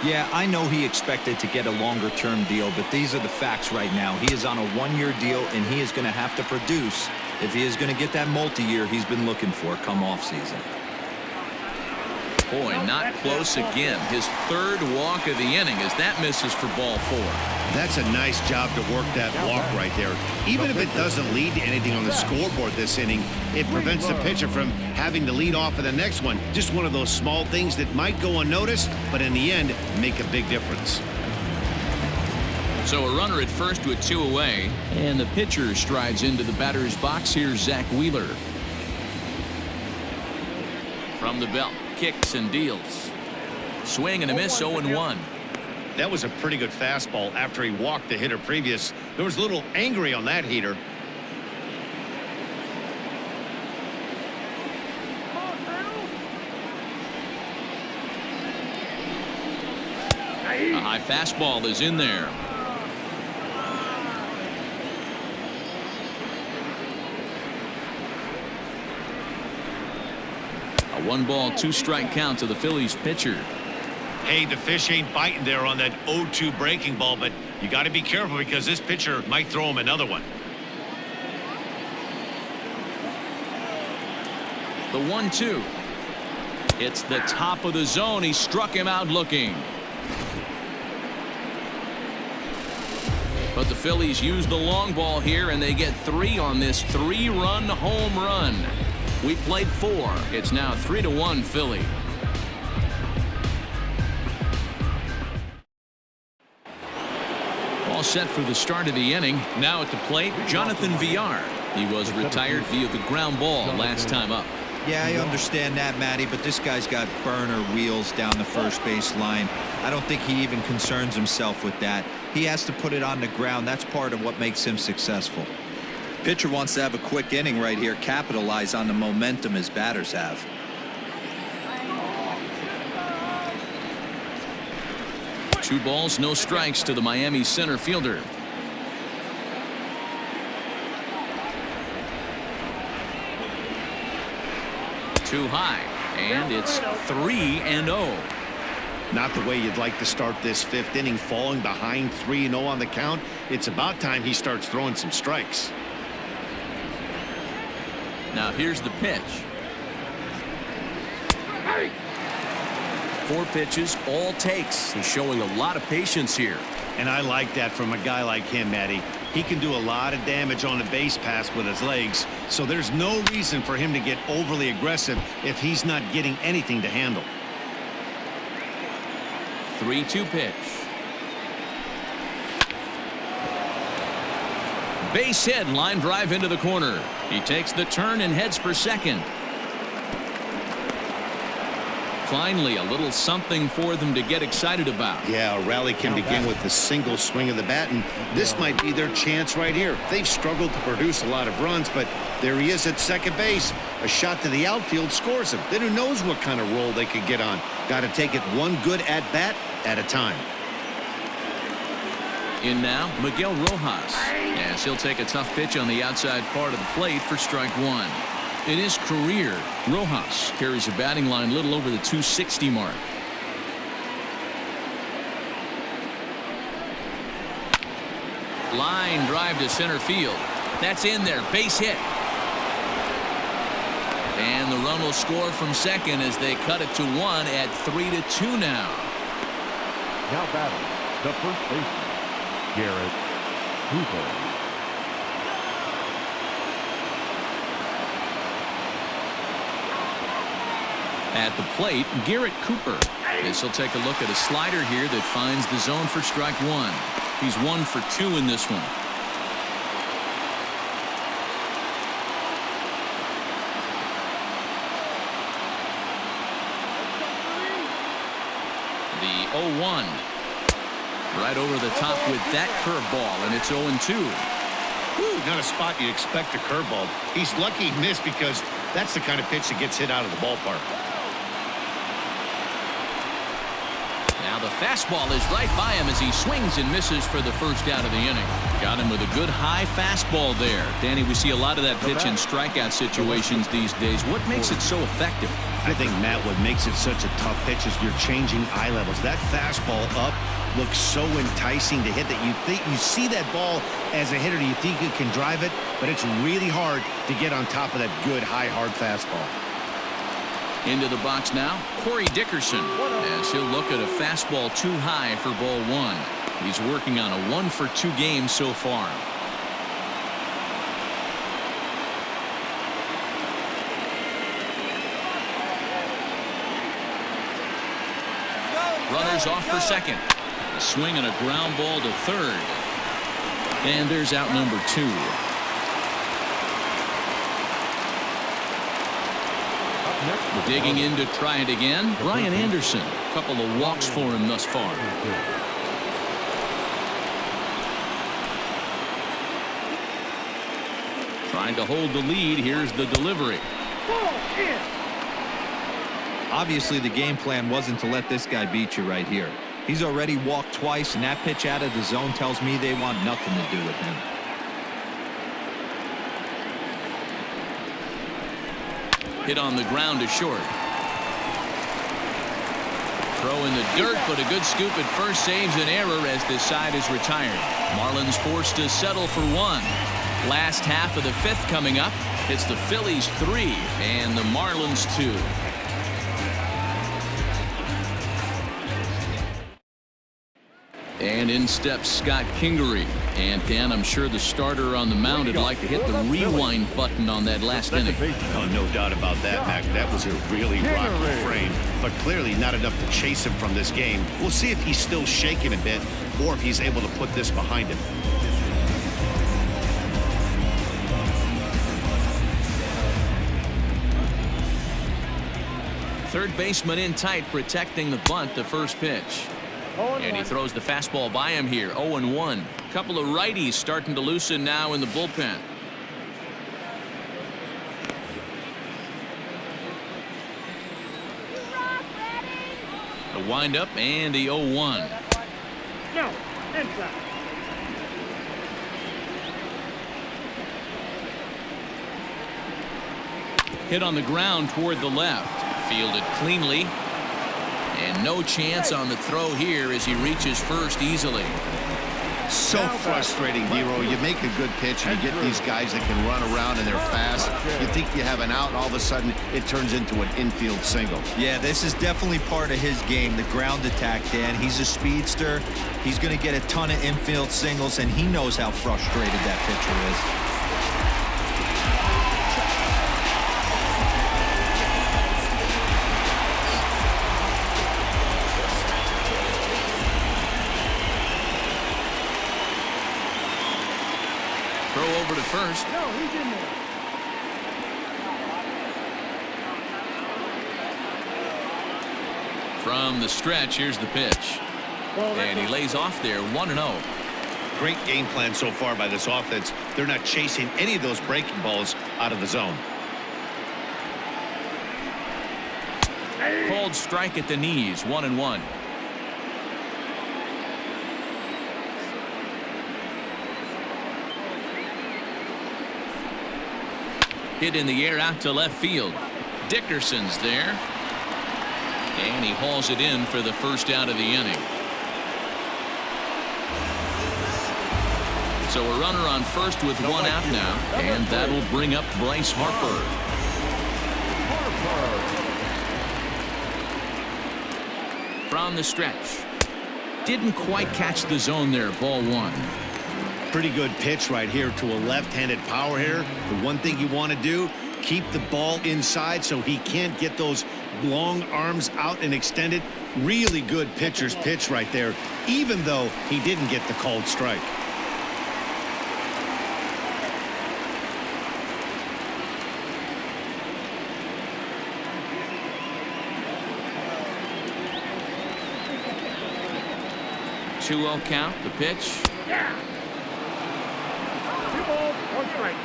Yeah, I know he expected to get a longer-term deal, but these are the facts right now. He is on a 1-year deal, and he is going to have to produce if he is going to get that multi-year he's been looking for come off-season. Boy, not close again. His 3rd walk of the inning as that misses for ball 4. That's a nice job to work that walk right there. Even if it doesn't lead to anything on the scoreboard this inning, it prevents the pitcher from having to lead off of the next one. Just one of those small things that might go unnoticed, but in the end, make a big difference. So a runner at first with 2 away, and the pitcher strides into the batter's box. Here's Zach Wheeler. From the belt, kicks and deals. Swing and a miss, 0-1. That was a pretty good fastball after he walked the hitter previous. There was a little angry on that heater. A high fastball is in there. A 1-ball, 2-strike count to the Phillies pitcher. Hey, the fish ain't biting there on that 0-2 breaking ball, but you got to be careful because this pitcher might throw him another one. The 1-2. It's the top of the zone. He struck him out looking. But the Phillies use the long ball here, and they get 3 on this 3-run home run. We played 4. It's now 3-1 Philly. All set for the start of the inning. Now at the plate, Jonathan Villar. He was retired via the ground ball last time up. Yeah, I understand that, Matty, but this guy's got burner wheels down the first base line. I don't think he even concerns himself with that. He has to put it on the ground. That's part of what makes him successful. Pitcher wants to have a quick inning right here, capitalize on the momentum his batters have. Two balls, no strikes to the Miami center fielder. Too high, and it's 3-0. Not the way you'd like to start this 5th inning, falling behind 3-0 on the count. It's about time he starts throwing some strikes. Now here's the pitch. 4 pitches, all takes. He's showing a lot of patience here. And I like that from a guy like him, Matty. He can do a lot of damage on the base pass with his legs, so there's no reason for him to get overly aggressive if he's not getting anything to handle. 3-2 pitch. Base hit, line drive into the corner. He takes the turn and heads for second. Finally, a little something for them to get excited about. Yeah, a rally can begin with the single swing of the bat, and this might be their chance right here. They've struggled to produce a lot of runs, but there he is at second base. A shot to the outfield scores him. Then who knows what kind of roll they could get on. Got to take it one good at-bat at a time. In now, Miguel Rojas. Yes, he'll take a tough pitch on the outside part of the plate for strike 1. In his career, Rojas carries a batting line little over the 260 mark. Line drive to center field. That's in there. Base hit. And the run will score from second as they cut it to 1 at 3-2 now. Now batting, the first baseman, Garrett Cooper. At the plate, Garrett Cooper. This will take a look at a slider here that finds the zone for strike 1. He's 1 for 2 in this one. The 0-1. Right over the top with that curveball, and it's 0-2. Not a spot you'd expect a curveball. He's lucky he missed because that's the kind of pitch that gets hit out of the ballpark. Now the fastball is right by him as he swings and misses for the first out of the inning. Got him with a good high fastball there. Danny, we see a lot of that pitch in strikeout situations these days. What makes it so effective? I think, Matt, what makes it such a tough pitch is you're changing eye levels. That fastball up looks so enticing to hit that you see that ball as a hitter. You think you can drive it, but it's really hard to get on top of that good high hard fastball. Into the box now, Corey Dickerson, as he'll look at a fastball too high for ball 1. He's working on a 1 for 2 game so far. Runners off for second. A swing and a ground ball to third. And there's out number 2. Digging in to try it again, Brian Anderson. A couple of walks for him thus far. Trying to hold the lead. Here's the delivery. Obviously, the game plan wasn't to let this guy beat you right here. He's already walked twice, and that pitch out of the zone tells me they want nothing to do with him. Hit on the ground to short. Throw in the dirt, but a good scoop at first saves an error as this side is retired. Marlins forced to settle for 1. Last half of the 5th coming up. It's the Phillies 3 and the Marlins 2. And in steps Scott Kingery. And Dan, I'm sure the starter on the mound would like to hit the rewind button on that last inning. Oh, no doubt about that, Mac. That was a really rocky frame, but clearly not enough to chase him from this game. We'll see if he's still shaking a bit or if he's able to put this behind him. Third baseman in tight, protecting the bunt, the first pitch. And he throws the fastball by him here. 0-1. Couple of righties starting to loosen now in the bullpen. A windup and the 0-1. No, inside. Hit on the ground toward the left. Fielded cleanly. And no chance on the throw here as he reaches first easily. So frustrating, Dero. You make a good pitch and you get these guys that can run around and they're fast. You think you have an out, and all of a sudden it turns into an infield single. Yeah, this is definitely part of his game, the ground attack, Dan. He's a speedster. He's going to get a ton of infield singles, and he knows how frustrated that pitcher is. Throw over to first. No, he's in there. From the stretch, here's the pitch. And he lays off there, 1-0. Great game plan so far by this offense. They're not chasing any of those breaking balls out of the zone. Called strike at the knees, 1-1. Hit in the air out to left field. Dickerson's there. And he hauls it in for the first out of the inning. So a runner on first with one out now. And that'll bring up Bryce Harper. From the stretch. Didn't quite catch the zone there. Ball one. Pretty good pitch right here to a left-handed power hitter. The one thing you want to do, keep the ball inside so he can't get those long arms out and extended. Really good pitcher's pitch right there, even though he didn't get the called strike. Two-0 count, the pitch. Yeah. 2 balls, 1 strike.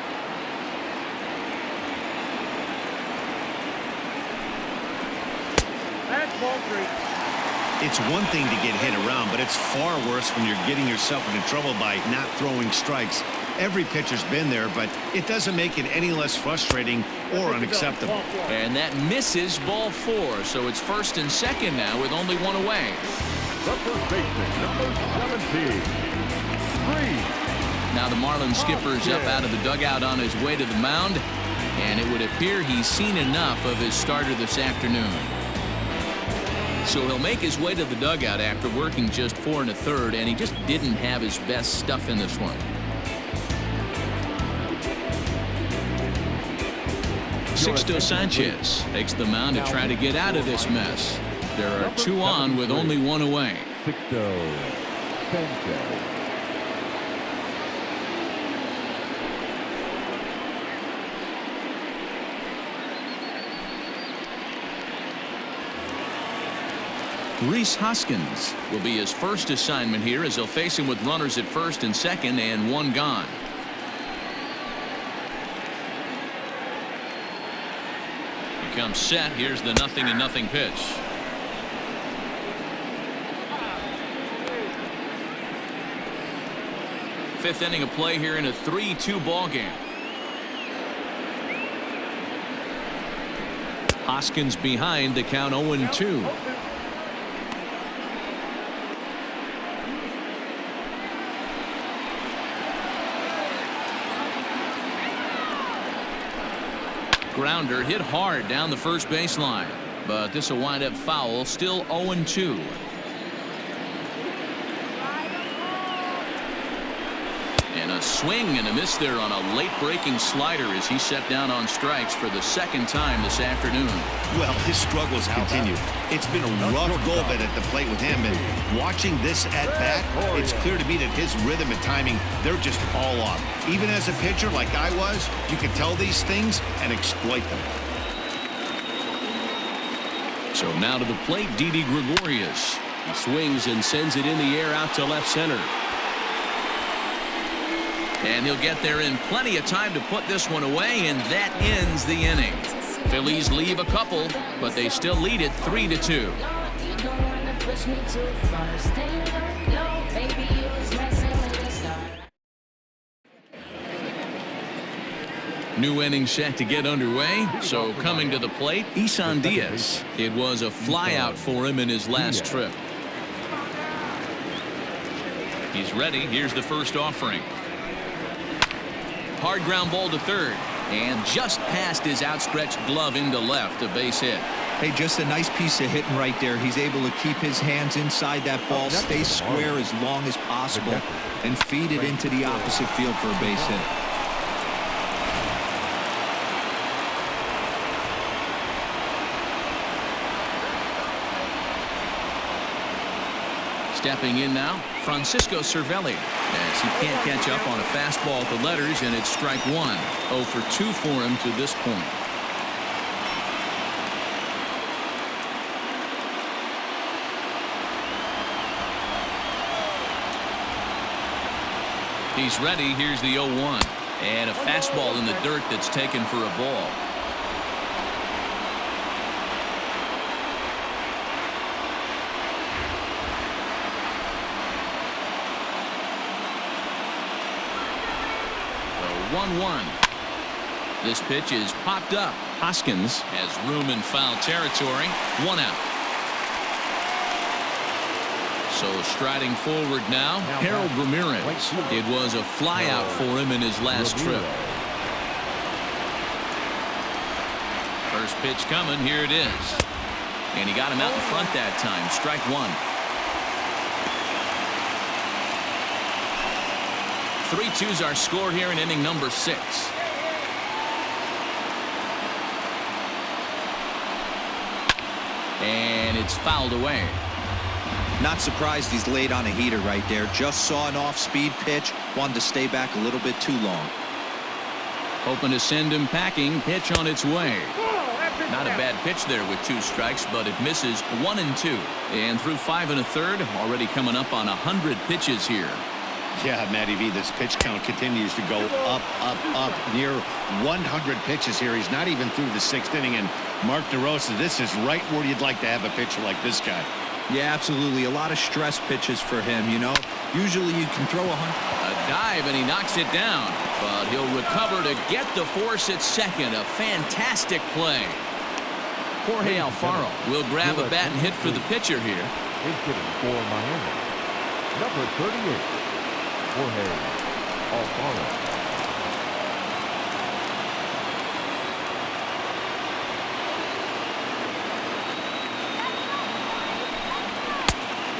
That's ball 3. It's one thing to get hit around, but it's far worse when you're getting yourself into trouble by not throwing strikes. Every pitcher's been there, but it doesn't make it any less frustrating or unacceptable. And that misses, ball 4. So it's first and second now with only one away. The first baseman, number 17, 3. Now the Marlins skipper's up out of the dugout on his way to the mound, and it would appear he's seen enough of his starter this afternoon. So he'll make his way to the dugout after working just 4 1/3, and he just didn't have his best stuff in this one. Sixto Sanchez takes the mound to try to get out of this mess. There are 2 on with only 1 away. Sixto Sanchez. Rhys Hoskins will be his first assignment here as they'll face him with runners at first and second and 1 gone. He comes set. Here's the 0-0 pitch. Fifth inning of play here in a 3-2 ball game. Hoskins behind, the count 0-2. Grounder hit hard down the first baseline, but this will wind up foul. Still 0-2. And a swing and a miss there on a late breaking slider as he set down on strikes for the second time this afternoon. Well, his struggles continue. It's been a rough go-bet at the plate with him, and watching this at-bat, it's clear to me that his rhythm and timing, they're just all off. Even as a pitcher like I was, you can tell these things and exploit them. So now to the plate, Didi Gregorius. He swings and sends it in the air out to left center. And he'll get there in plenty of time to put this one away, and that ends the inning. Phillies leave a couple, but they still lead it 3-2. New inning set to get underway. So coming to the plate, Isan Diaz. It was a flyout for him in his last trip. He's ready. Here's the first offering. Hard ground ball to third, and just past his outstretched glove into left, a base hit. Hey, just a nice piece of hitting right there. He's able to keep his hands inside that ball, stay square as long as possible, and feed it into the opposite field for a base hit. Stepping in now, Francisco Cervelli, as he can't catch up on a fastball at the letters, and it's strike one. 0 for 2 for him to this point. He's ready. Here's the 0-1. And a fastball in the dirt that's taken for a ball. The 1-1. This pitch is popped up. Hoskins has room in foul territory. 1 out. So striding forward now, Harold Ramirez. It was a flyout for him in his last trip. First pitch coming. Here it is. And he got him out in front that time. Strike one. 3-2's our score here in inning number 6. And it's fouled away. Not surprised he's laid on a heater right there. Just saw an off-speed pitch. Wanted to stay back a little bit too long. Hoping to send him packing. Pitch on its way. Not a bad pitch there with 2 strikes, but it misses 1 and 2. And through 5 1/3, already coming up on 100 pitches here. Yeah, Matty V, this pitch count continues to go up, near 100 pitches here. He's not even through the 6th inning. And Mark DeRosa, this is right where you'd like to have a pitcher like this guy. Yeah, absolutely. A lot of stress pitches for him, you know. Usually you can throw 100. A dive, and he knocks it down. But he'll recover to get the force at second. A fantastic play. Jorge Alfaro will grab a bat and hit for the pitcher here. He's hitting for Miami. Number 38, Jorge Alfaro.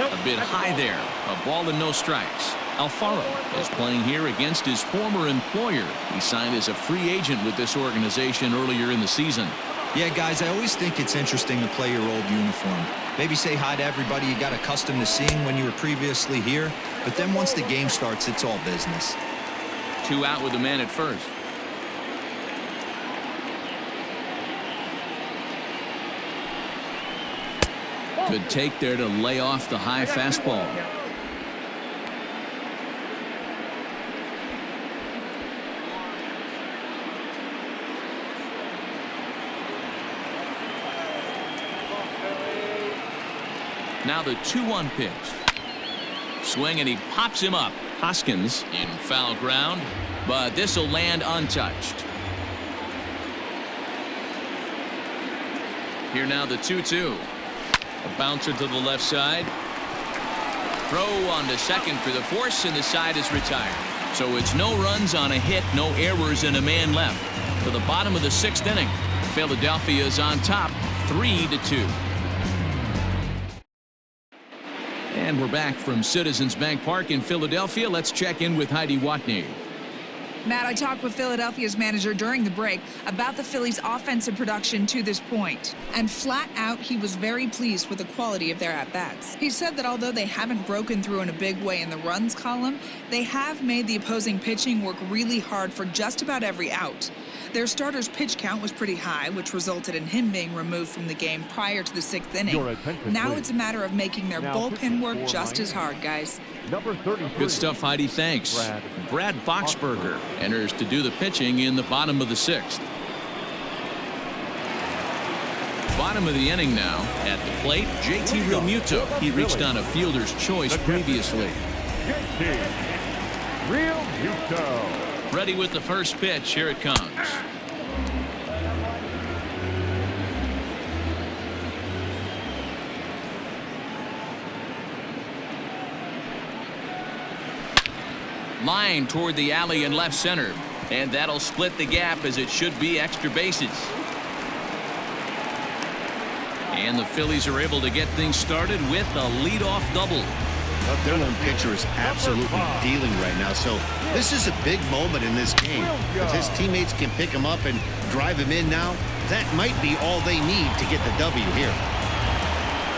A bit high there. A ball and no strikes. Alfaro is playing here against his former employer. He signed as a free agent with this organization earlier in the season. Yeah, guys, I always think it's interesting to play your old uniform. Maybe say hi to everybody you got accustomed to seeing when you were previously here. But then once the game starts, it's all business. 2 out with the man at first. Good take there to lay off the high fastball. Now the 2-1 pitch. Swing, and he pops him up. Hoskins in foul ground, but this will land untouched. Here now the 2-2. A bouncer to the left side. Throw on to second for the force, and the side is retired. So it's no runs on a hit, no errors, and a man left. To the bottom of the 6th inning, Philadelphia is on top, 3-2. And we're back from Citizens Bank Park in Philadelphia. Let's check in with Heidi Watney. Matt, I talked with Philadelphia's manager during the break about the Phillies' offensive production to this point. And flat out, he was very pleased with the quality of their at-bats. He said that although they haven't broken through in a big way in the runs column, they have made the opposing pitching work really hard for just about every out. Their starter's pitch count was pretty high, which resulted in him being removed from the game prior to the 6th inning. Now it's a matter of making their bullpen work just as hard, guys. Number 33. Good stuff, Heidi. Thanks. Brad Boxberger enters to do the pitching in the bottom of the 6th. Bottom of the inning now. At the plate, JT Realmuto. He reached on a fielder's choice previously. JT Realmuto. Ready with the first pitch. Here it comes. Line toward the alley in left center. And that'll split the gap as it should be extra bases. And the Phillies are able to get things started with a leadoff double. Their lone pitcher is absolutely dealing right now, so this is a big moment in this game. If his teammates can pick him up and drive him in now, that might be all they need to get the W here.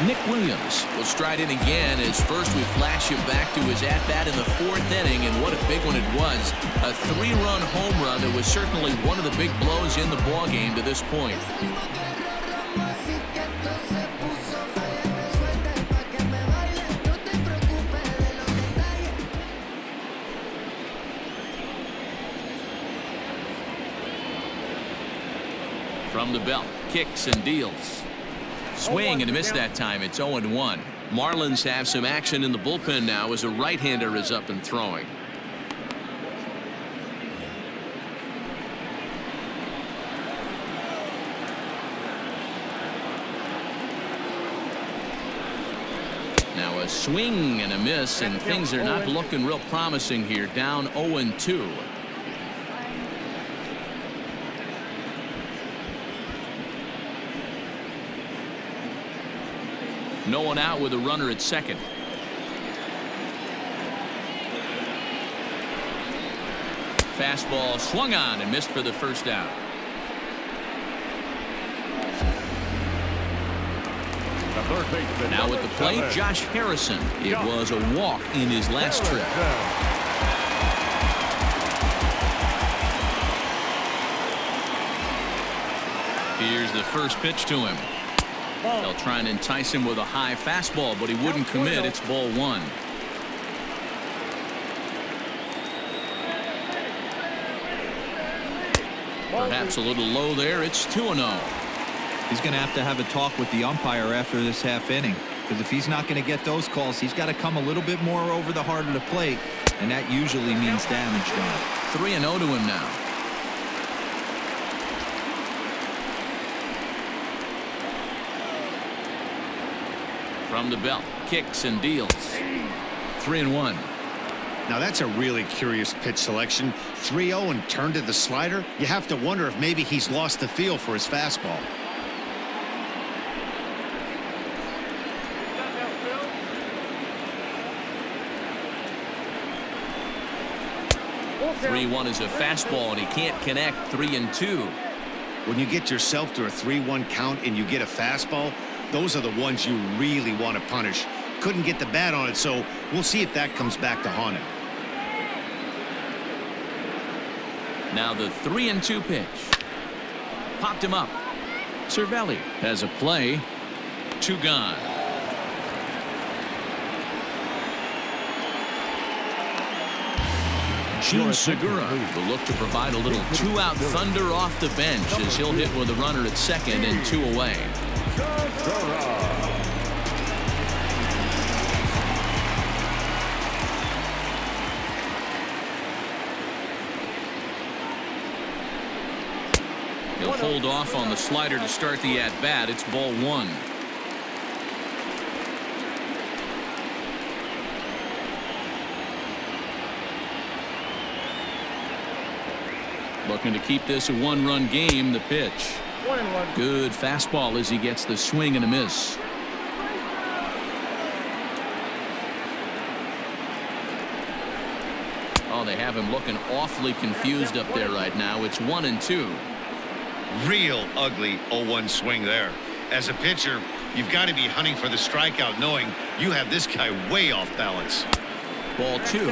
Nick Williams will stride in again as first we flash him back to his at-bat in the 4th inning, and what a big one it was. A 3-run home run that was certainly one of the big blows in the ballgame to this point. From the belt, kicks and deals. Swing and a miss that time. It's 0-1. Marlins have some action in the bullpen now as a right-hander is up and throwing. Now a swing and a miss, and things are not looking real promising here. Down 0-2. No one out with a runner at second. Fastball swung on and missed for the first out. Now at the plate, Josh Harrison. It was a walk in his last trip. Here's the first pitch to him. They'll try and entice him with a high fastball, but he wouldn't commit. It's ball 1. Perhaps a little low there. It's 2-0. He's going to have a talk with the umpire after this half inning, because if he's not going to get those calls, he's got to come a little bit more over the heart of the plate, and that usually means damage done. 3-0 to him now. From the belt, kicks and deals. 3-1. Now that's a really curious pitch selection. 3-0 and turned to the slider. You have to wonder if maybe he's lost the feel for his fastball. Three 3-1 is a fastball, and he can't connect. 3-2. When you get yourself to a 3-1 count and you get a fastball, those are the ones you really want to punish. Couldn't get the bat on it, so we'll see if that comes back to haunt him. Now the 3-2 pitch. Popped him up. Cervelli has a play. 2 gone. Gene Segura will look to provide a little 2-out thunder off the bench as he'll hit with a runner at second and 2 away. He'll hold off on the slider to start the at-bat. It's ball 1. Looking to keep this a 1-run game. The pitch. Good fastball as he gets the swing and a miss. Oh, they have him looking awfully confused up there right now. It's 1-2. Real ugly 0-1 swing there. As a pitcher, you've got to be hunting for the strikeout, knowing you have this guy way off balance. Ball 2.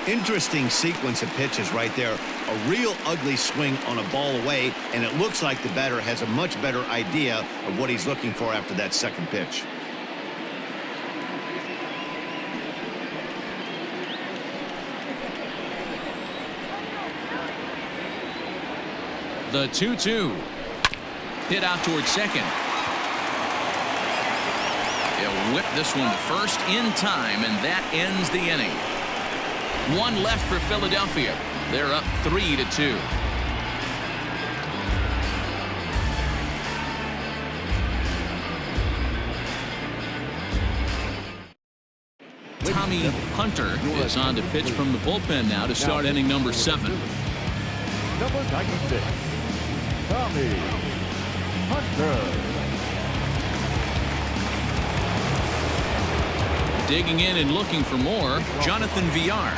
Interesting sequence of pitches right there. A real ugly swing on a ball away, and it looks like the batter has a much better idea of what he's looking for after that second pitch. The 2-2. Hit out towards second. He'll whip this one to first in time, and that ends the inning. One left for Philadelphia. They're up 3-2. Tommy Hunter is on to pitch from the bullpen now to start inning number 7. Number 96, Tommy Hunter. Digging in and looking for more, Jonathan Villar.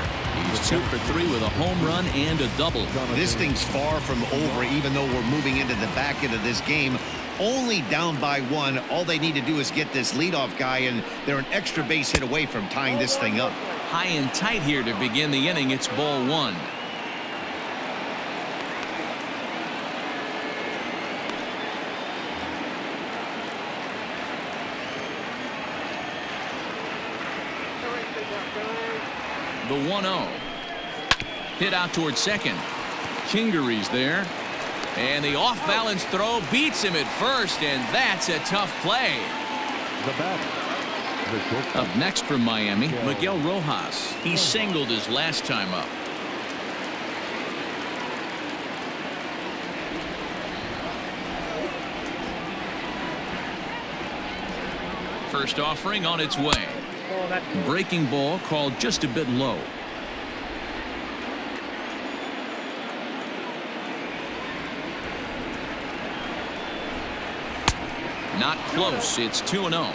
He's 2 for 3 with a home run and a double. This thing's far from over, even though we're moving into the back end of this game. Only down by 1. All they need to do is get this leadoff guy, and they're an extra base hit away from tying this thing up. High and tight here to begin the inning. It's ball 1. The 1-0. Hit out towards second. Kingery's there. And the off-balance throw beats him at first, and that's a tough play. The batter. Up next from Miami, Miguel Rojas. He singled his last time up. First offering on its way. Breaking ball called just a bit low. Not close. It's 2-0.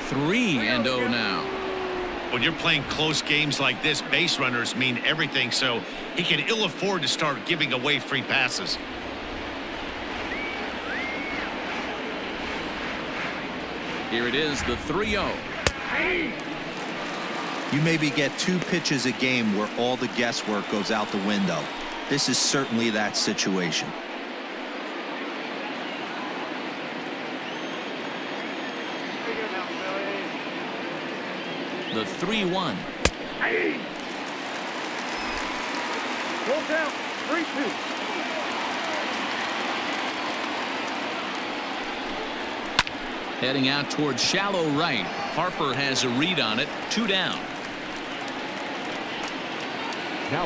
Three and 0 now. When you're playing close games like this, base runners mean everything, so he can ill afford to start giving away free passes. Here it is, the 3-0. You maybe get 2 pitches a game where all the guesswork goes out the window. This is certainly that situation. The 3-1. Full count, 3-2. Heading out towards shallow right. Harper has a read on it. 2 down.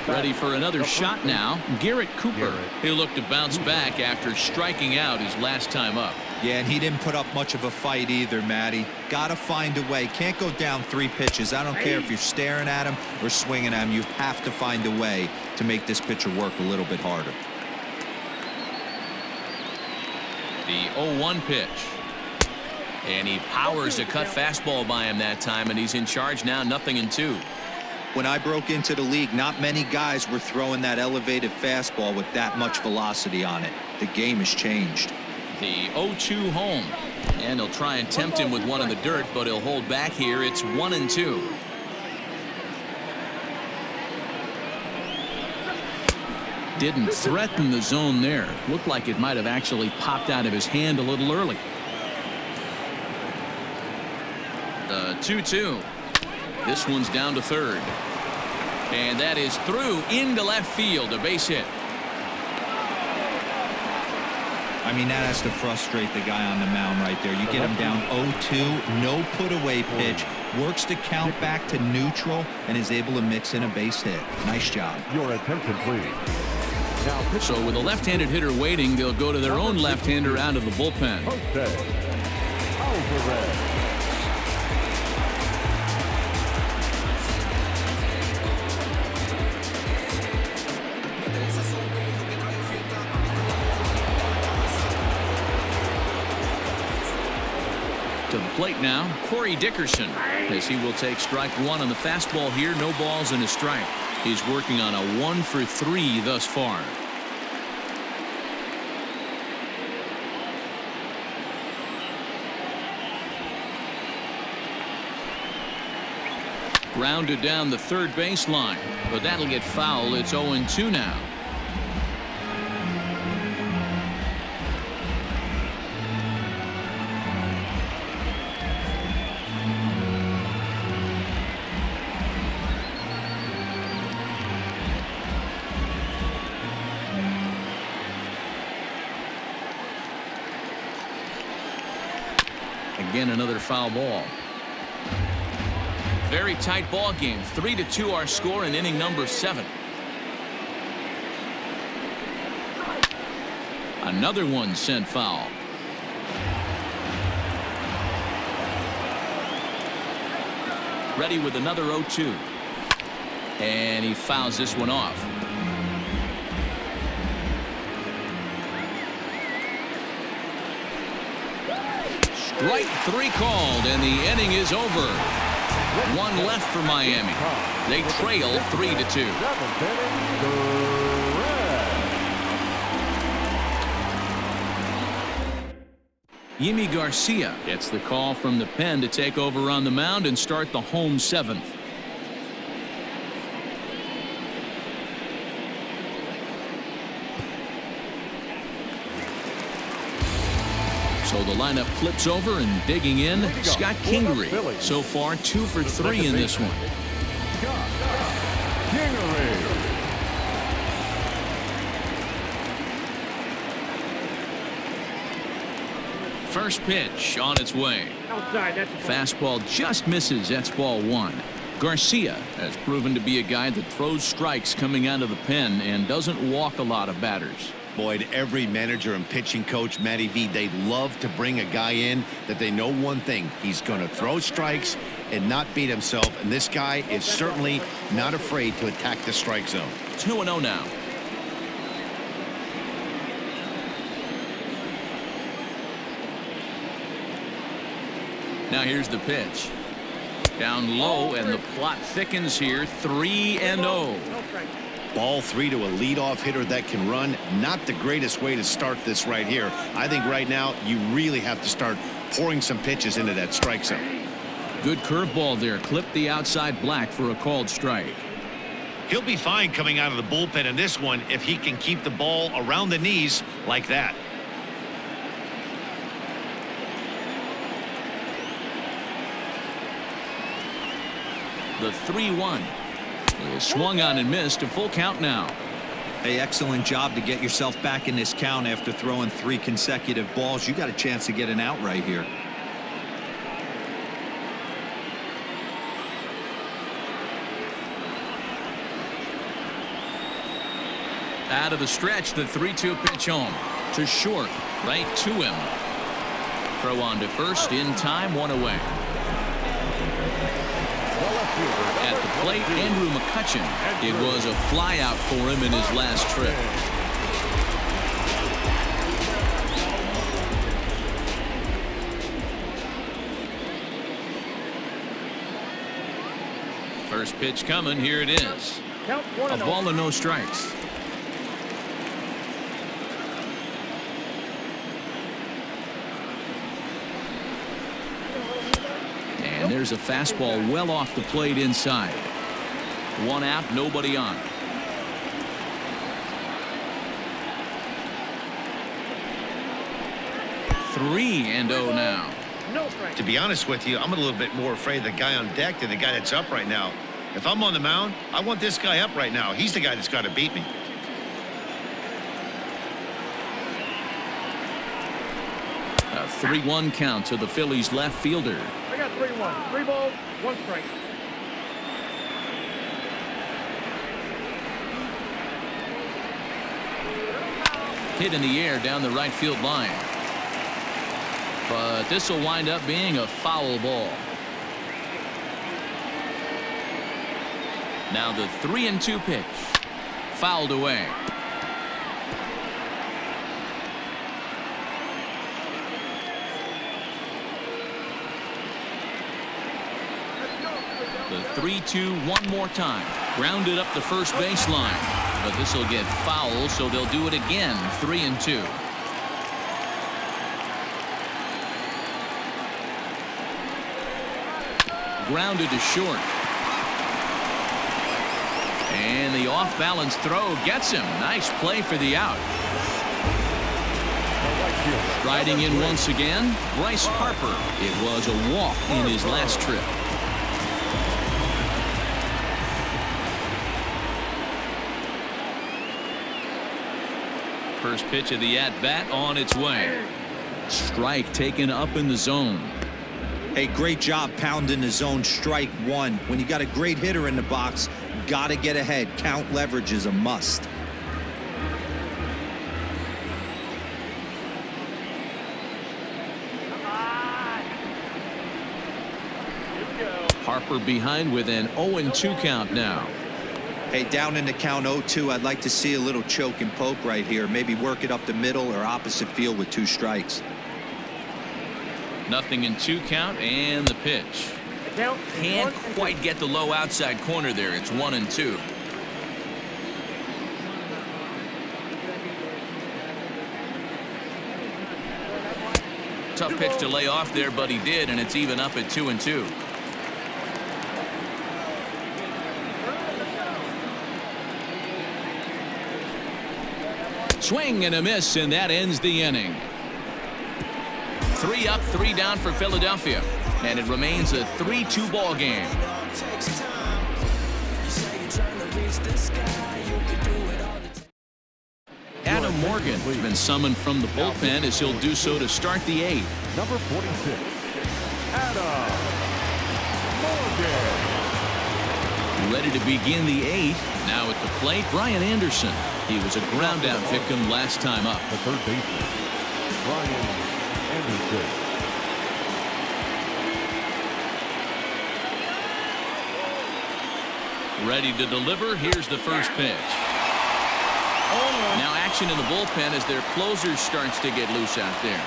Ready for another shot now. Garrett Cooper. He'll look to bounce back after striking out his last time up. Yeah, and he didn't put up much of a fight either, Matty. Gotta find a way. Can't go down 3 pitches. I don't care if you're staring at him or swinging at him. You have to find a way to make this pitcher work a little bit harder. The 0-1 pitch. And he powers a cut fastball by him that time, and he's in charge now, 0-2. When I broke into the league, not many guys were throwing that elevated fastball with that much velocity on it. The game has changed. The 0-2 home. And he'll try and tempt him with one in the dirt, but he'll hold back here. It's 1-2. Didn't threaten the zone there. Looked like it might have actually popped out of his hand a little early. The 2-2. This one's down to third. And that is through into left field. A base hit. I mean, that has to frustrate the guy on the mound right there. You get him down 0-2, no put away pitch, works the count back to neutral, and is able to mix in a base hit. Nice job. Your attention, please. Now, so with a left-handed hitter waiting, they'll go to their own left-hander out of the bullpen. To the plate now, Corey Dickerson, as he will take strike one on the fastball here. No balls and a strike. He's working on a 1-for-3 thus far. Grounded down the third baseline, but that'll get foul. It's 0-2 now. Again, another foul ball. Very tight ball game. 3-2 our score in inning number 7. Another one sent foul. Ready with another 0-2. And he fouls this one off. Strike 3 called, and the inning is over. One left for Miami. They trail 3-2. Yimi Garcia gets the call from the pen to take over on the mound and start the home 7th. So the lineup flips over, and digging in, Scott Kingery. So far 2 for 3 in this one. First pitch on its way. Fastball just misses. That's ball 1. Garcia has proven to be a guy that throws strikes coming out of the pen and doesn't walk a lot of batters. Boyd, every manager and pitching coach, Matty V, they love to bring a guy in that they know one thing. He's going to throw strikes and not beat himself. And this guy is certainly not afraid to attack the strike zone. 2-0 now. Now here's the pitch. Down low, and the plot thickens here. 3-0. Ball 3 to a leadoff hitter that can run. Not the greatest way to start this right here. I think right now you really have to start pouring some pitches into that strike zone. Good curveball there. Clipped the outside black for a called strike. He'll be fine coming out of the bullpen in this one if he can keep the ball around the knees like that. The 3-1 is swung on and missed. A full count now. Hey, excellent job to get yourself back in this count after throwing 3 consecutive balls. You got a chance to get an out right here. Out of the stretch, the 3-2 pitch home to short, right to him. Throw on to first in time, 1 away. At the plate, Andrew McCutchen. It was a flyout for him in his last trip. First pitch coming. Here it is. A ball and no strikes. And there's a fastball well off the plate inside. 1 out, nobody on. Three and 0 now. To be honest with you, I'm a little bit more afraid of the guy on deck than the guy that's up right now. If I'm on the mound, I want this guy up right now. He's the guy that's got to beat me. A 3-1 count to the Phillies left fielder. I got 3-1. 3 balls, 1 strike. Hit in the air down the right field line. But this will wind up being a foul ball. Now the 3-2 pitch. Fouled away. The 3-2 one more time. Grounded up the first baseline. But this will get foul, so they'll do it again. 3-2. Grounded to short. And the off-balance throw gets him. Nice play for the out. Riding in once again, Bryce Harper. It was a walk in his last trip. First pitch of the at-bat on its way. Strike taken up in the zone. Hey, great job pounding the zone. Strike one. When you got a great hitter in the box, gotta get ahead. Count leverage is a must. Harper behind with an 0-2 count now. Hey, down in the count 0-2, I'd like to see a little choke and poke right here. Maybe work it up the middle or opposite field with 2 strikes. 0-2 count and the pitch. Can't quite get the low outside corner there. It's 1-2. Tough pitch to lay off there, but he did, and it's even up at 2-2. Swing and a miss, and that ends the inning. 3 up, 3 down for Philadelphia, and it remains a 3-2 ball game. Adam Morgan has been summoned from the bullpen as he'll do so to start the 8th. Number 46, Adam Morgan. Ready to begin the 8th. Now at the plate, Brian Anderson. He was a ground out victim last time up. The third baseman, Brian Anderson. Ready to deliver. Here's the first pitch. Now action in the bullpen as their closer starts to get loose out there.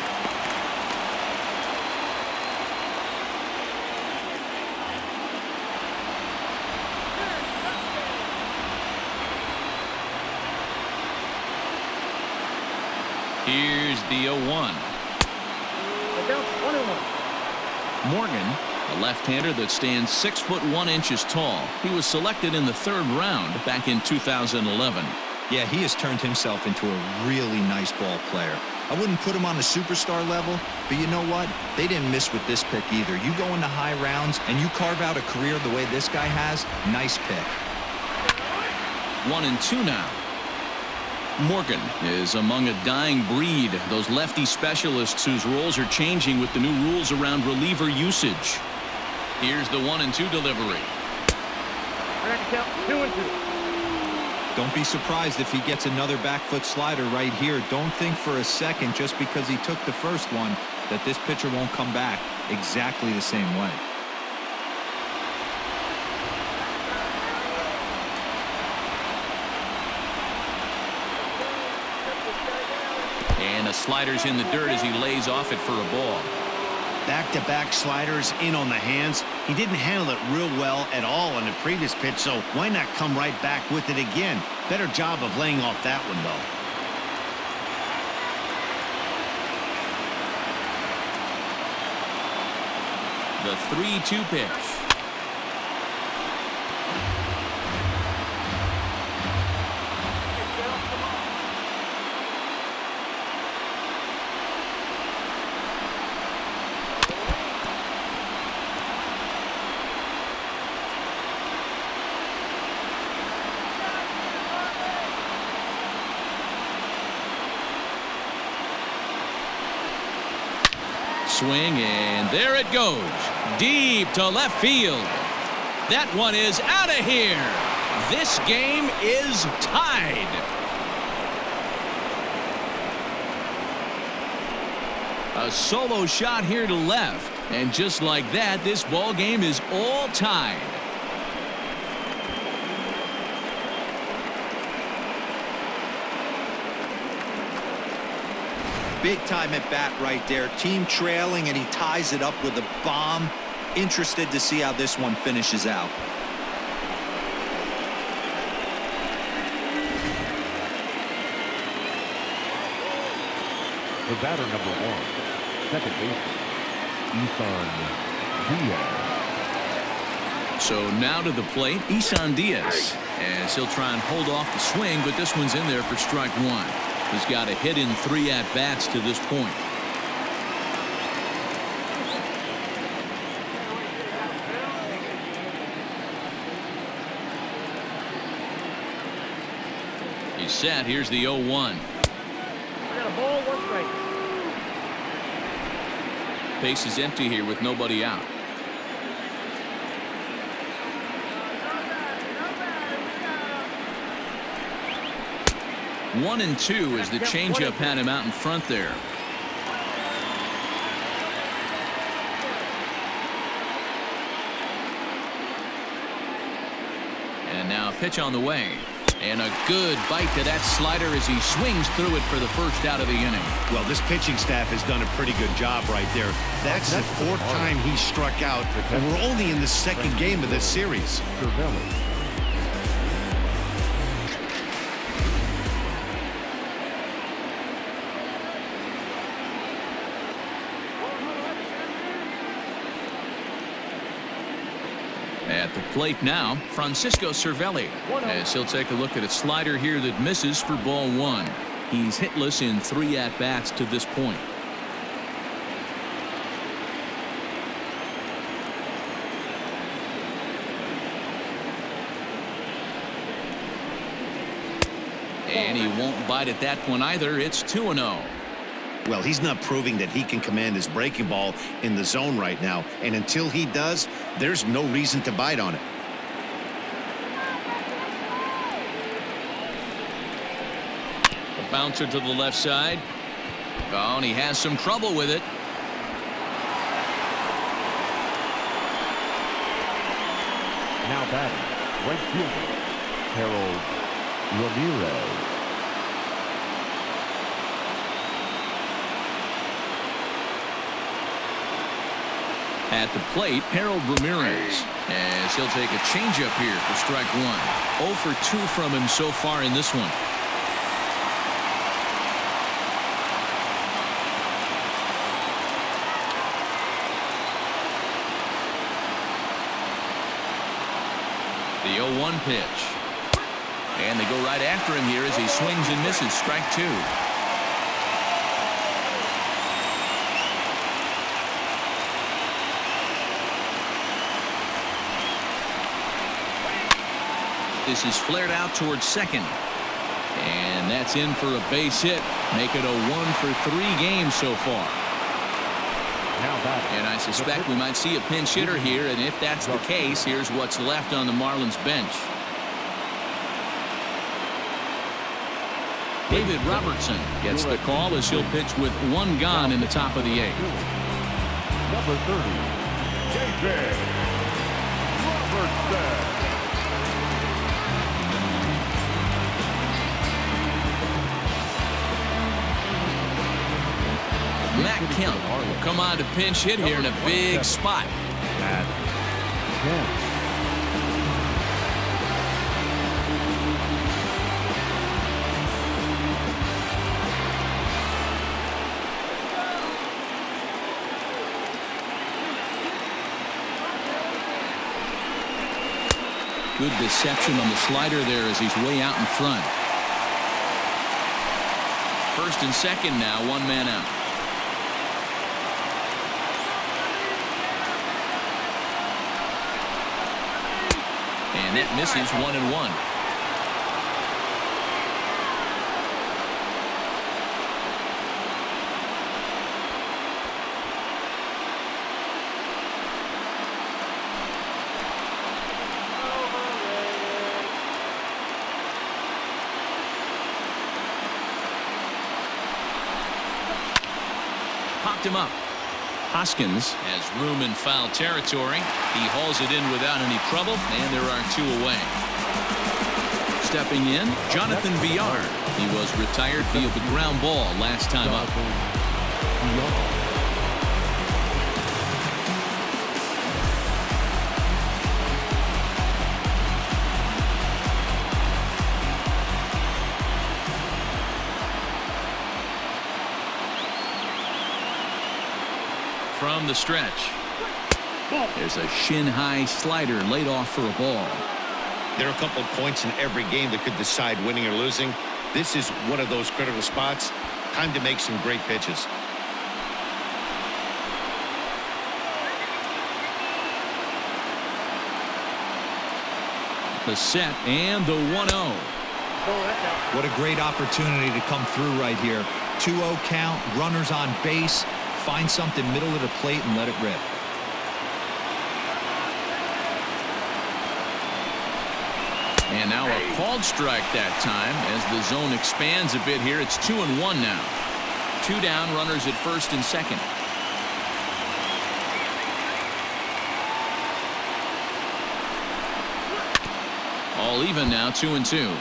Here's the 0-1. Morgan, a left-hander that stands 6'1" tall. He was selected in the 3rd round back in 2011. Yeah, he has turned himself into a really nice ball player. I wouldn't put him on the superstar level, but you know what? They didn't miss with this pick either. You go into high rounds and you carve out a career the way this guy has, nice pick. 1-2 now. Morgan is among a dying breed, those lefty specialists whose roles are changing with the new rules around reliever usage. Here's the 1-2 delivery. 2-2. Don't be surprised if he gets another back foot slider right here. Don't think for a second, just because he took the first one, that this pitcher won't come back exactly the same way. And the slider's in the dirt as he lays off it for a ball. Back-to-back sliders in on the hands. He didn't handle it real well at all on the previous pitch, so why not come right back with it again? Better job of laying off that one, though. The 3-2 pitch. Swing, and there it goes. Deep to left field. That one is out of here. This game is tied. A solo shot here to left. And just like that, this ball game is all tied. Big time at bat right there. Team trailing, and he ties it up with a bomb. Interested to see how this one finishes out. The batter number 1, second baseman, Isan Diaz. So now to the plate, Isan Diaz, as he'll try and hold off the swing, but this one's in there for strike 1. He's got a hit in 3 at-bats to this point. He's set. Here's the 0-1. I got a ball, 1 strike. Base is empty here with nobody out. One and 2 as the changeup had him out in front there. And now a pitch on the way. And a good bite to that slider as he swings through it for the first out of the inning. Well, this pitching staff has done a pretty good job right there. That's the 4th time he struck out, and we're only in the 2nd game of this series. At the plate now, Francisco Cervelli, as he'll take a look at a slider here that misses for ball 1. He's hitless in 3 at-bats to this point. And he won't bite at that one either. It's 2-0. Well, he's not proving that he can command his breaking ball in the zone right now. And until he does, there's no reason to bite on it. A bouncer to the left side. Oh, and he has some trouble with it. Now batting, right fielder, Harold Ramirez. At the plate, Harold Ramirez, as he'll take a changeup here for strike 1. 0 for 2 from him so far in this one. The 0-1 pitch. And they go right after him here as he swings and misses. Strike 2. This is flared out towards second. And that's in for a base hit. Make it a 1 for 3 games so far. And I suspect we might see a pinch hitter here, and if that's the case, here's what's left on the Marlins bench. David Robertson gets the call as he'll pitch with 1 gone in the top of the 8th. Number 30, David Robertson. Matt Kemp will come on to pinch hit here in a big spot. Matt Kemp. Good deception on the slider there as he's way out in front. First and second now, 1 man out. And that misses 1-1. Popped him up. Hoskins has room in foul territory. He hauls it in without any trouble, and there are 2 away. Stepping in, Jonathan Villar. He was retired via the ground ball last time up. from the stretch. There's a shin-high slider laid off for a ball. There are a couple of points in every game that could decide winning or losing. This is one of those critical spots. Time to make some great pitches. The set and the 1-0. What a great opportunity to come through right here. 2-0 count, runners on base. Find something middle of the plate and let it rip. And now a called strike that time as the zone expands a bit here. It's 2-1 now. 2 down, runners at first and second. All even now, 2-2.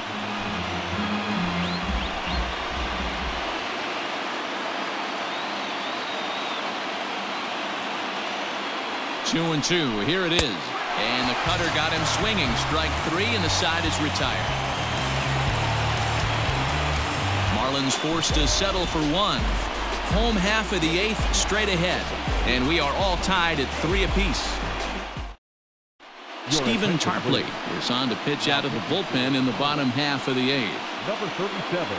Two and two. Here it is. And the cutter got him swinging. Strike 3, and the side is retired. Marlins forced to settle for 1. Home half of the 8th straight ahead. And we are all tied at 3 apiece. Stephen Tarpley is on to pitch out of the bullpen in the bottom half of the 8th. Number 37.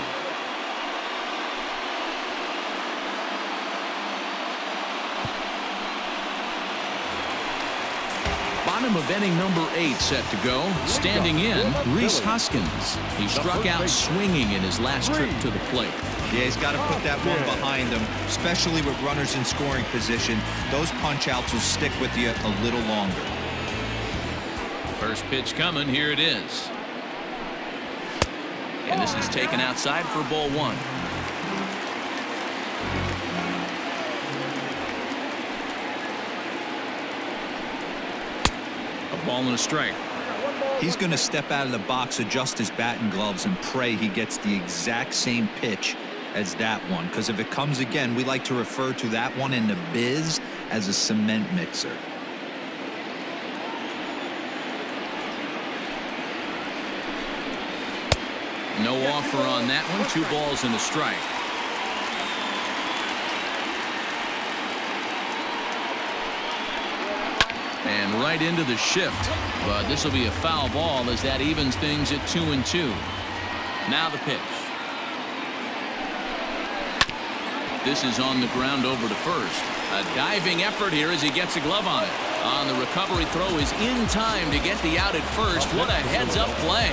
Bottom of inning number 8 set to go. Standing in, Rhys Hoskins. He struck out swinging in his last trip to the plate. Yeah, he's got to put that one behind him, especially with runners in scoring position. Those punch-outs will stick with you a little longer. First pitch coming. Here it is. And this is taken outside for ball 1. A ball and a strike. He's going to step out of the box, adjust his batting gloves, and pray he gets the exact same pitch as that one. Because if it comes again, we like to refer to that one in the biz as a cement mixer. No offer on that one. 2 balls and a strike. And right into the shift. But this will be a foul ball as that evens things at 2-2. Now the pitch. This is on the ground over to first. A diving effort here as he gets a glove on it. On the recovery throw is in time to get the out at first. What a heads-up play.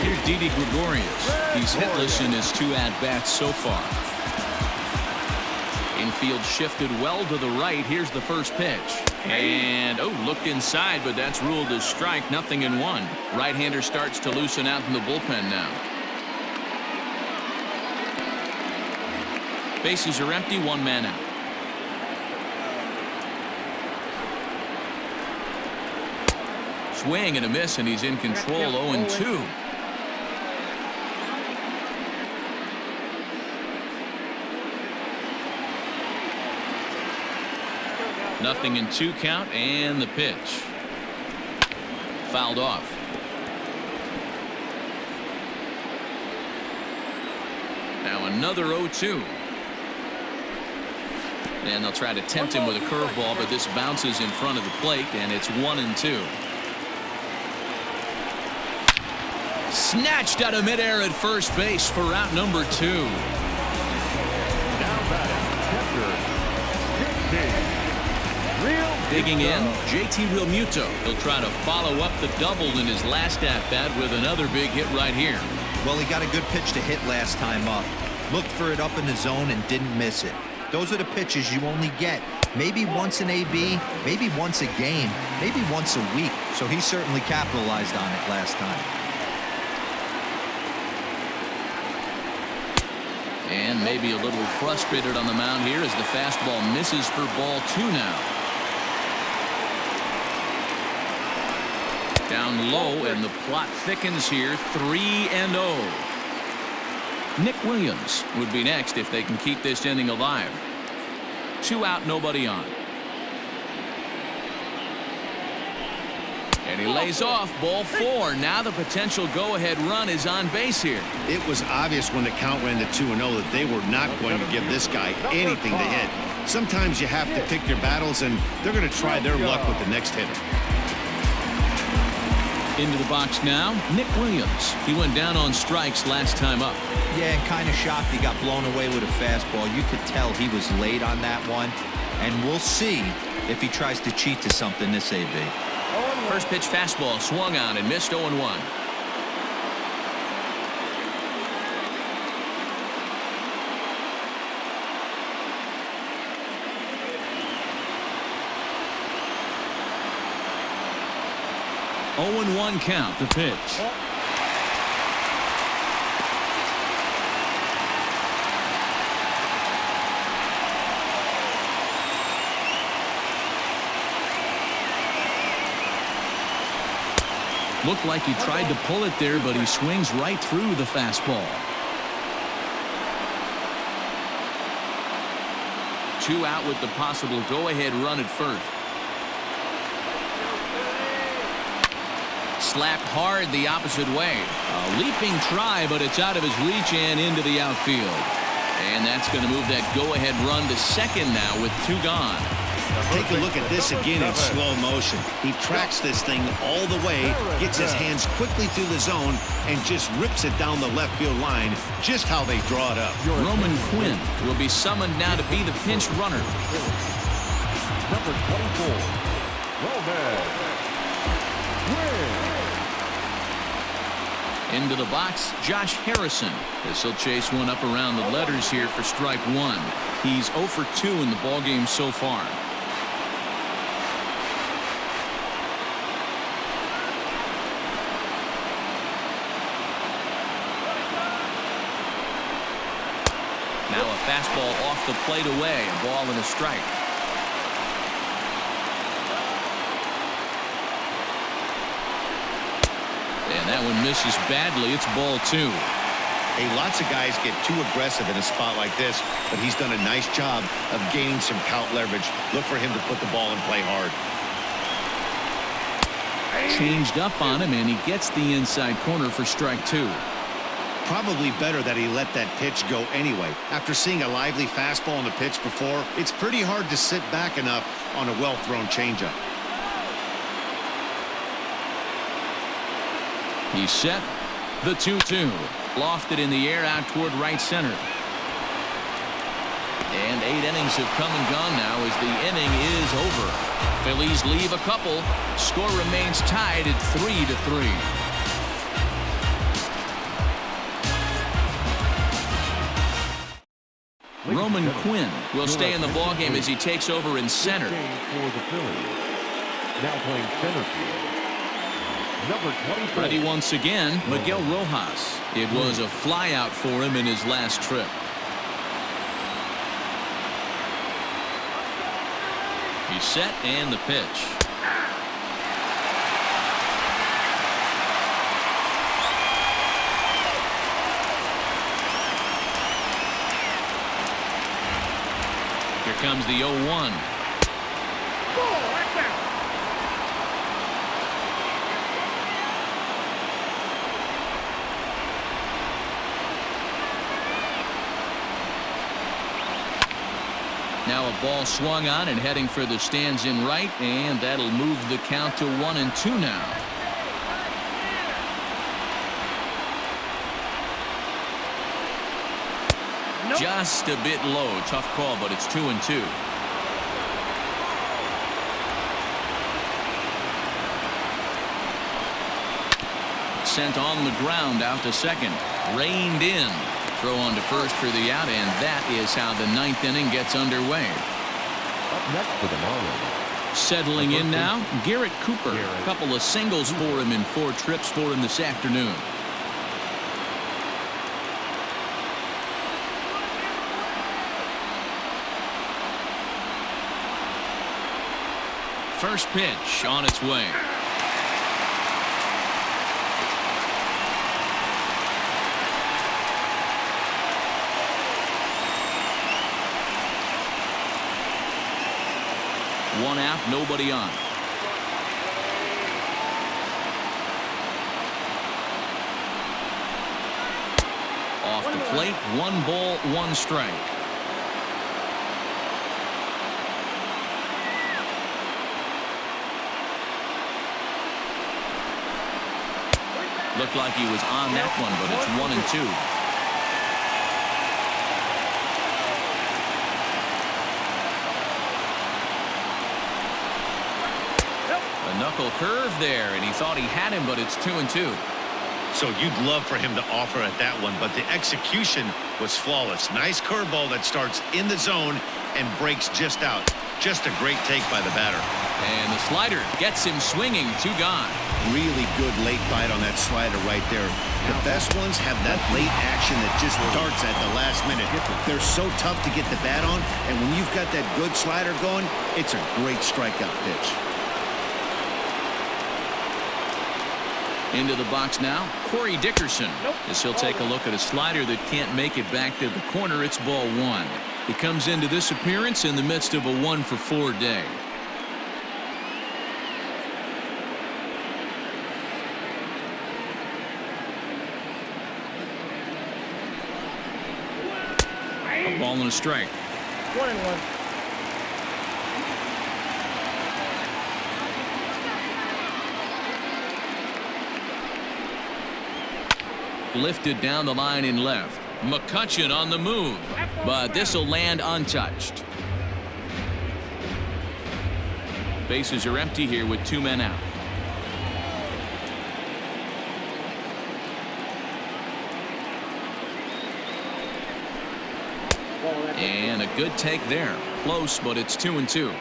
Here's Didi Gregorius. He's hitless in his 2 at-bats so far. Infield shifted well to the right. Here's the first pitch. And, looked inside, but that's ruled as strike. 0-1. Right-hander starts to loosen out in the bullpen now. Bases are empty. 1 man out. Swing and a miss, and he's in control. 0-2. Nothing in 2 count, and the pitch. Fouled off. Now another 0-2. And they'll try to tempt him with a curveball, but this bounces in front of the plate, and it's 1-2. Snatched out of midair at first base for out number 2. Now batting, catcher, Digging in, JT Realmuto. He'll try to follow up the double in his last at-bat with another big hit right here. Well, he got a good pitch to hit last time up. Looked for it up in the zone and didn't miss it. Those are the pitches you only get maybe once in AB, maybe once a game, maybe once a week. So he certainly capitalized on it last time. And maybe a little frustrated on the mound here as the fastball misses for ball 2 now. Down low, and the plot thickens here. 3-0. Nick Williams would be next if they can keep this inning alive. 2 out, nobody on. And he lays off. Ball 4. Now the potential go-ahead run is on base here. It was obvious when the count ran to 2-0 that they were not going to give this guy anything to hit. Sometimes you have to pick your battles, and they're going to try their luck with the next hitter. Into the box now, Nick Williams. He went down on strikes last time up. Yeah, and kind of shocked he got blown away with a fastball. You could tell he was late on that one. And we'll see if he tries to cheat to something this AB. First pitch fastball swung on and missed 0-1. Oh, 0-1 count. The pitch. Looked like he tried to pull it there, but he swings right through the fastball. 2 out with the possible go-ahead run at first. Slapped hard the opposite way. A leaping try, but it's out of his reach and into the outfield. And that's going to move that go-ahead run to second now with 2 gone. Take a look at this again in slow motion. He tracks this thing all the way, gets his hands quickly through the zone, and just rips it down the left field line, just how they draw it up. Roman Quinn will be summoned now to be the pinch runner. Number 24, Roman Quinn. Into the box, Josh Harrison. This will chase one up around the letters here for strike 1. He's 0 for 2 in the ballgame so far. Now a fastball off the plate away, a ball and a strike. And that one misses badly. It's ball 2. Hey, lots of guys get too aggressive in a spot like this, but he's done a nice job of gaining some count leverage. Look for him to put the ball and play hard. Changed up on him, and he gets the inside corner for strike 2. Probably better that he let that pitch go anyway. After seeing a lively fastball on the pitch before, it's pretty hard to sit back enough on a well-thrown changeup. He's set. The 2-2. Lofted in the air out toward right center. And 8 innings have come and gone now as the inning is over. Phillies leave a couple. Score remains tied at 3-3. Roman Quinn will stay in the ballgame as he takes over in center. For the Phillies. Now playing center field. Number 24. Ready once again, Miguel Rojas. It was a flyout for him in his last trip. He's set and the pitch. Here comes the 0-1. Now a ball swung on and heading for the stands in right, and that'll move the count to 1-2 now. Nope. Just a bit low. Tough call, but it's 2-2. Sent on the ground out to second. Reined in. Throw on to first for the out, and that is how the 9th inning gets underway. Up next for the Marlins. Settling in now, Garrett Cooper. A couple of singles for him in 4 trips for him this afternoon. First pitch on its way. One out, nobody on. Off the plate, 1 ball, 1 strike. Looked like he was on that one, but it's 1-2. A knuckle curve there, and he thought he had him, but it's 2-2. So you'd love for him to offer at that one, but the execution was flawless. Nice curveball that starts in the zone and breaks just out. Just a great take by the batter. And the slider gets him swinging. 2 gone. Really good late bite on that slider right there. The best ones have that late action that just darts at the last minute. They're so tough to get the bat on, and when you've got that good slider going, it's a great strikeout pitch. Into the box now, Corey Dickerson. As he'll take a look at a slider that can't make it back to the corner. It's ball 1. He comes into this appearance in the midst of a 1-for-4 day. A ball and a strike. 1-1. Lifted down the line in left. McCutchen on the move, but this will land untouched. Bases are empty here with 2 men out. And a good take there. Close, but it's 2-2.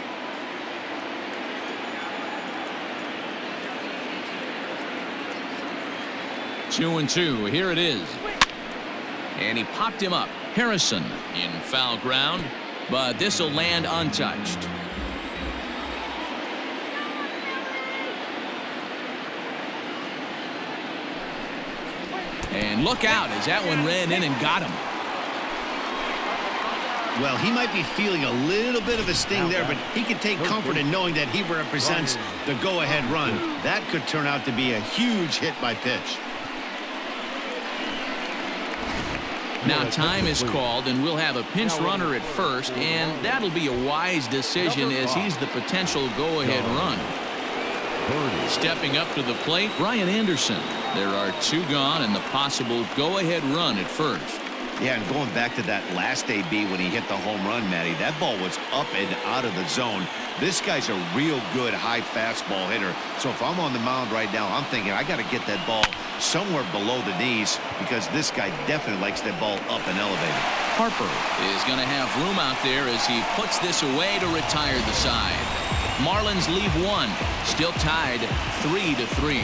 Two and 2. Here it is. And he popped him up. Harrison in foul ground, but this will land untouched. And look out as that one ran in and got him. Well, he might be feeling a little bit of a sting there, but he can take comfort in knowing that he represents the go-ahead run. That could turn out to be a huge hit by pitch. Now time is called, and we'll have a pinch runner at first, and that'll be a wise decision as he's the potential go-ahead run. Stepping up to the plate, Brian Anderson. There are 2 gone and the possible go-ahead run at first. Yeah, and going back to that last AB when he hit the home run, Matty, that ball was up and out of the zone. This guy's a real good high fastball hitter. So if I'm on the mound right now, I'm thinking I got to get that ball somewhere below the knees because this guy definitely likes that ball up and elevated. Harper is going to have room out there as he puts this away to retire the side. Marlins leave 1, still tied 3-3.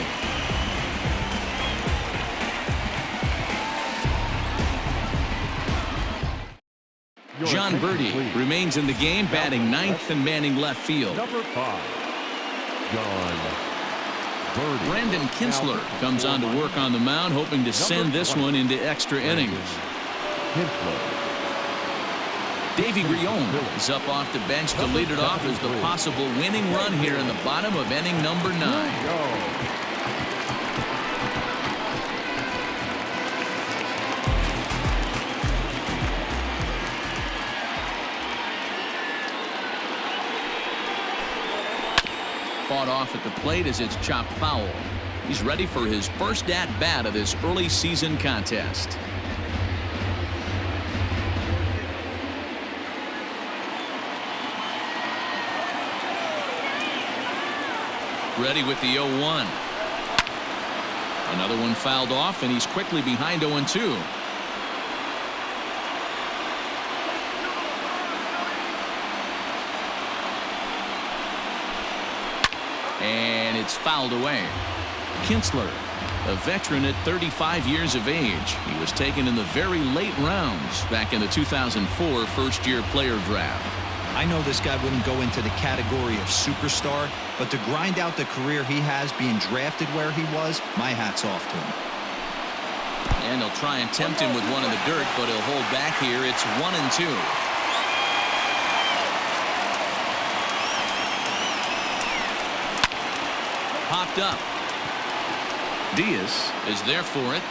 John Birdie remains in the game, batting 9th and manning left field. Number 5, John Birdie. Brandon Kinsler comes on to work on the mound, hoping to send this one into extra innings. Davey Grion is up off the bench to lead it off as the possible winning run here in the bottom of inning number 9. Fought off at the plate as it's chopped foul. He's ready for his first at-bat of this early season contest. Ready with the 0-1. Another one fouled off, and he's quickly behind 0-2. And it's fouled away. Kinsler, a veteran at 35 years of age. He was taken in the very late rounds back in the 2004 first-year player draft. I know this guy wouldn't go into the category of superstar, but to grind out the career he has being drafted where he was, my hat's off to him. And they'll try and tempt him with one in the dirt, but he'll hold back here. It's 1-2. Popped up. Diaz is there for it.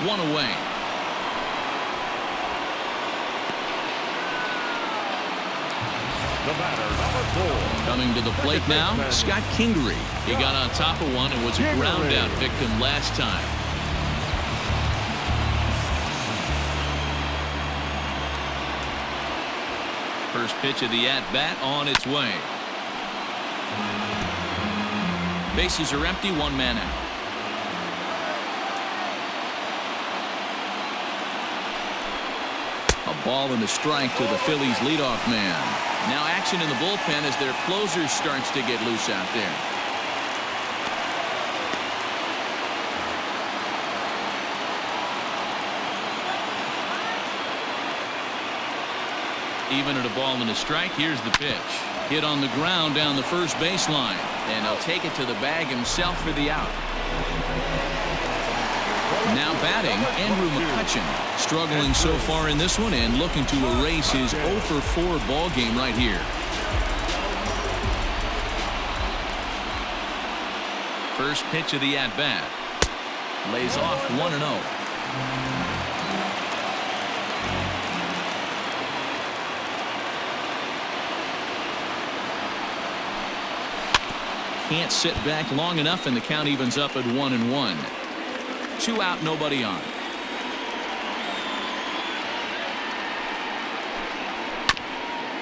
One away. The batter, number 4. Coming to the plate now, Scott Kingery. He got on top of one and was a ground out victim last time. First pitch of the at-bat on its way. Bases are empty, one man out. A ball and a strike to the Phillies leadoff man. Now action in the bullpen as their closer starts to get loose out there. Even at a ball and a strike, here's the pitch. Hit on the ground down the first baseline, and he'll take it to the bag himself for the out. Now batting, Andrew McCutchen, struggling so far in this one and looking to erase his 0 for 4 ball game right here. First pitch of the at-bat. Lays off 1-0. Can't sit back long enough, and the count evens up at 1-1. 2 out, nobody on.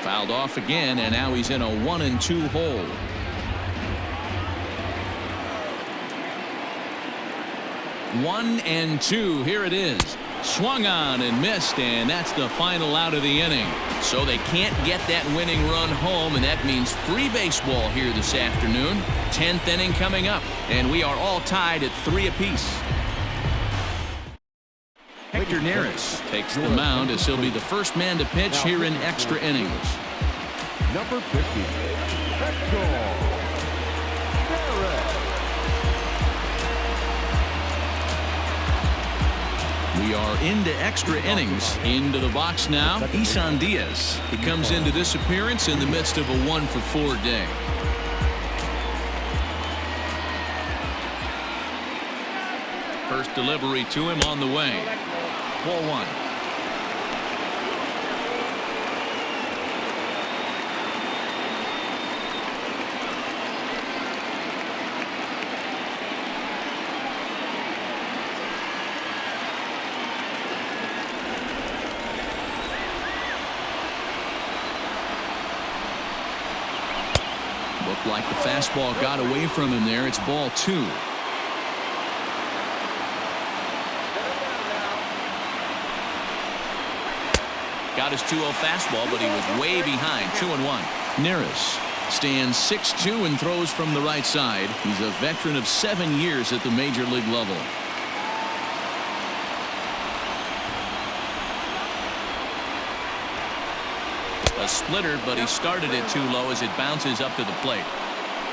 Fouled off again, and now he's in a 1-2 hole. One and two. Here it is. Swung on and missed, and that's the final out of the inning. So they can't get that winning run home, and that means free baseball here this afternoon. 10th inning coming up, and we are all tied at 3 apiece. Hector Neris takes the mound as he'll be the first man to pitch here in extra innings. Number 50, Hector. We are into extra innings. Into the box now, Isan Diaz. He comes into this appearance in the midst of a 1 for 4 day. First delivery to him on the way. Ball 1. Looked like the fastball got away from him there. It's ball 2. Got his 2-0 fastball, but he was way behind. 2-1. Neris stands 6'2" and throws from the right side. He's a veteran of 7 years at the major league level. A splitter, but he started it too low as it bounces up to the plate.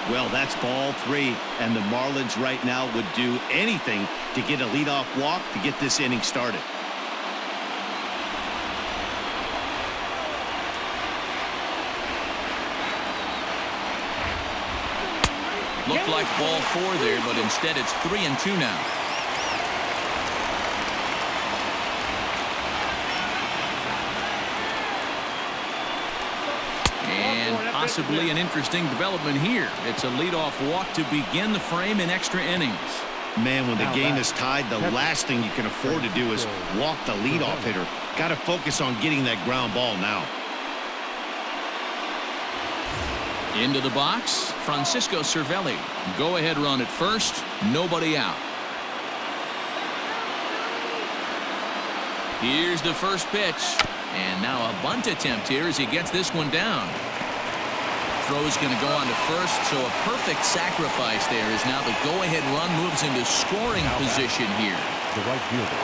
Well, that's ball 3, and the Marlins right now would do anything to get a leadoff walk to get this inning started. Looked like ball 4 there, but instead it's 3-2 now. Possibly an interesting development here. It's a leadoff walk to begin the frame in extra innings. Man, when the game is tied, the last thing you can afford to do is walk the leadoff hitter. Got to focus on getting that ground ball now. Into the box, Francisco Cervelli. Go ahead run at first. Nobody out. Here's the first pitch. And now a bunt attempt here as he gets this one down. Throw's going to go on to first, so a perfect sacrifice there as now the go-ahead run moves into scoring position here. The right fielder.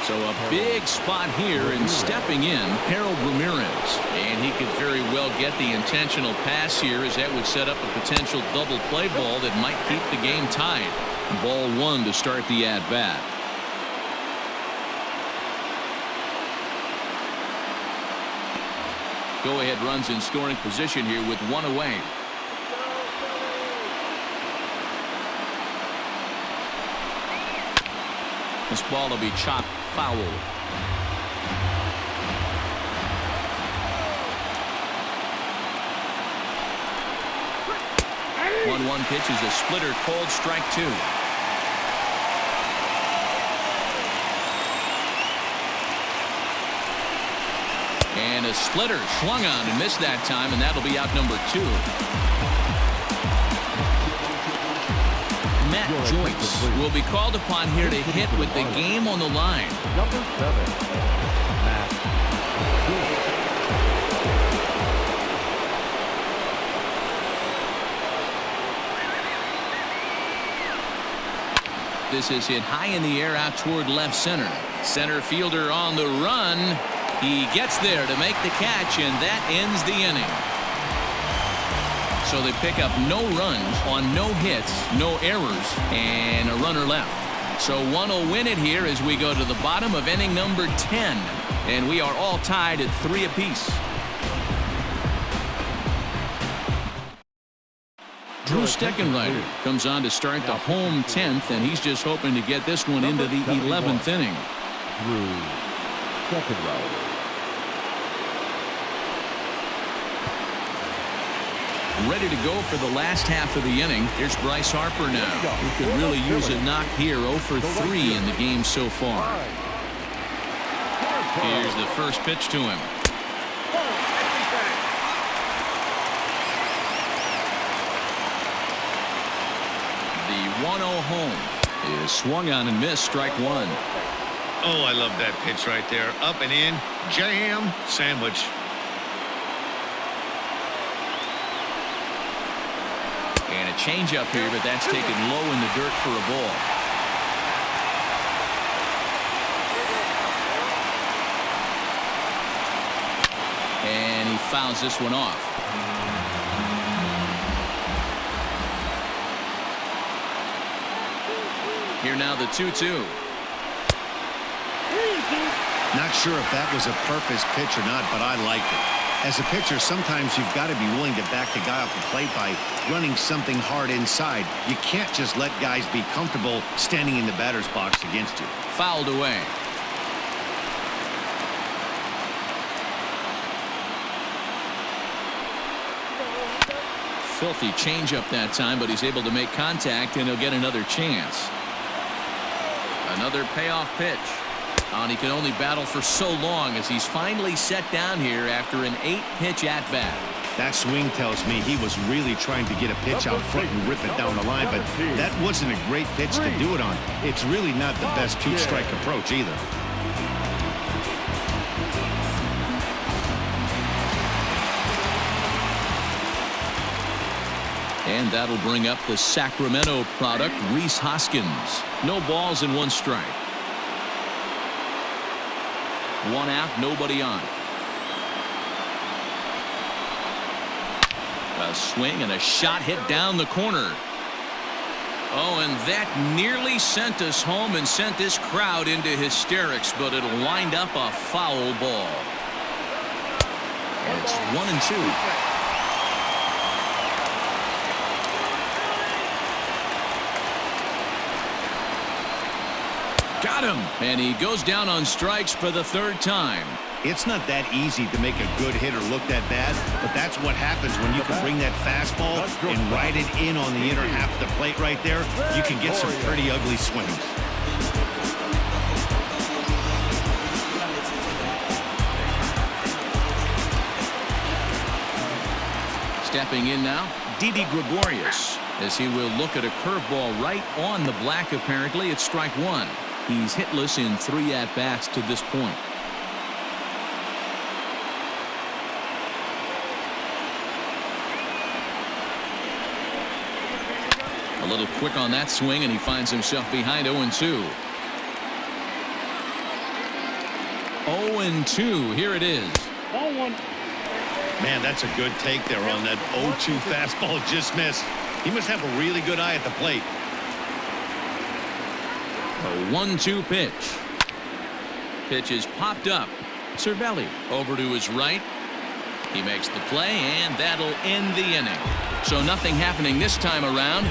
So a big spot here, and stepping in, Harold Ramirez. And he could very well get the intentional pass here, as that would set up a potential double play ball that might keep the game tied. Ball 1 to start the at-bat. Go-ahead runs in scoring position here with 1 away. This ball will be chopped foul. 1-1 pitch is a splitter, called strike 2. And a splitter swung on and missed that time, and that'll be out number 2. Matt Joyce will be called upon here to hit with the game on the line. Number 7, Matt Joyce. This is hit high in the air out toward left center. Center fielder on the run. He gets there to make the catch, and that ends the inning. So they pick up no runs on no hits, no errors, and a runner left. So one will win it here as we go to the bottom of inning number 10. And we are all tied at 3 apiece. Drew Steckenrider comes on to start the home 10th, and he's just hoping to get this one into the 11th inning. Drew Steckenrider. Ready to go for the last half of the inning. Here's Bryce Harper now. He could really use a knock here. 0 for 3 in the game so far. Here's the first pitch to him. The 1-0 home is swung on and missed. Strike 1. Oh, I love that pitch right there. Up and in. Jam. Sandwich. And a changeup here, but that's taken low in the dirt for a ball. And he fouls this one off. Here now the 2-2. Not sure if that was a purpose pitch or not, but I liked it. As a pitcher, sometimes you've got to be willing to back the guy off the plate by running something hard inside. You can't just let guys be comfortable standing in the batter's box against you. Fouled away. Filthy changeup that time, but he's able to make contact, and he'll get another chance. Another payoff pitch. And he can only battle for so long as he's finally set down here after an 8-pitch at-bat. That swing tells me he was really trying to get a pitch out front and rip it down the line, but that wasn't a great pitch to do it on. It's really not the best two-strike approach either. And that'll bring up the Sacramento product, Rhys Hoskins. No balls and 1 strike. 1 out, nobody on. A swing and a shot hit down the corner. Oh, and that nearly sent us home and sent this crowd into hysterics, but it'll wind up a foul ball. And it's 1-2. Got him, and he goes down on strikes for the 3rd time. It's not that easy to make a good hitter look that bad, but that's what happens when you can bring that fastball and ride it in on the inner half of the plate right there. You can get some pretty ugly swings. Stepping in now, Didi Gregorius, as he will look at a curveball right on the black. Apparently, it's strike 1. He's hitless in 3 at-bats to this point. A little quick on that swing, and he finds himself behind 0-2. 0-2. Here it is. Ball 1. Man, that's a good take there on that 0-2 fastball just missed. He must have a really good eye at the plate. A 1-2 pitch. Pitch is popped up. Cervelli over to his right. He makes the play, and that'll end the inning. So nothing happening this time around.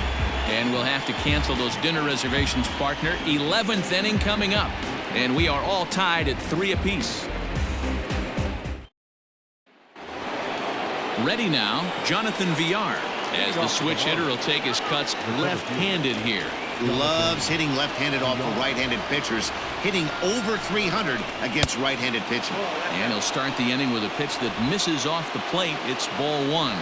And we'll have to cancel those dinner reservations, partner. 11th inning coming up. And we are all tied at 3 apiece. Ready now, Jonathan Villar. As the switch hitter will take his cuts left-handed here. Loves hitting left-handed off of right-handed pitchers, hitting over 300 against right-handed pitching. And he'll start the inning with a pitch that misses off the plate. It's ball 1.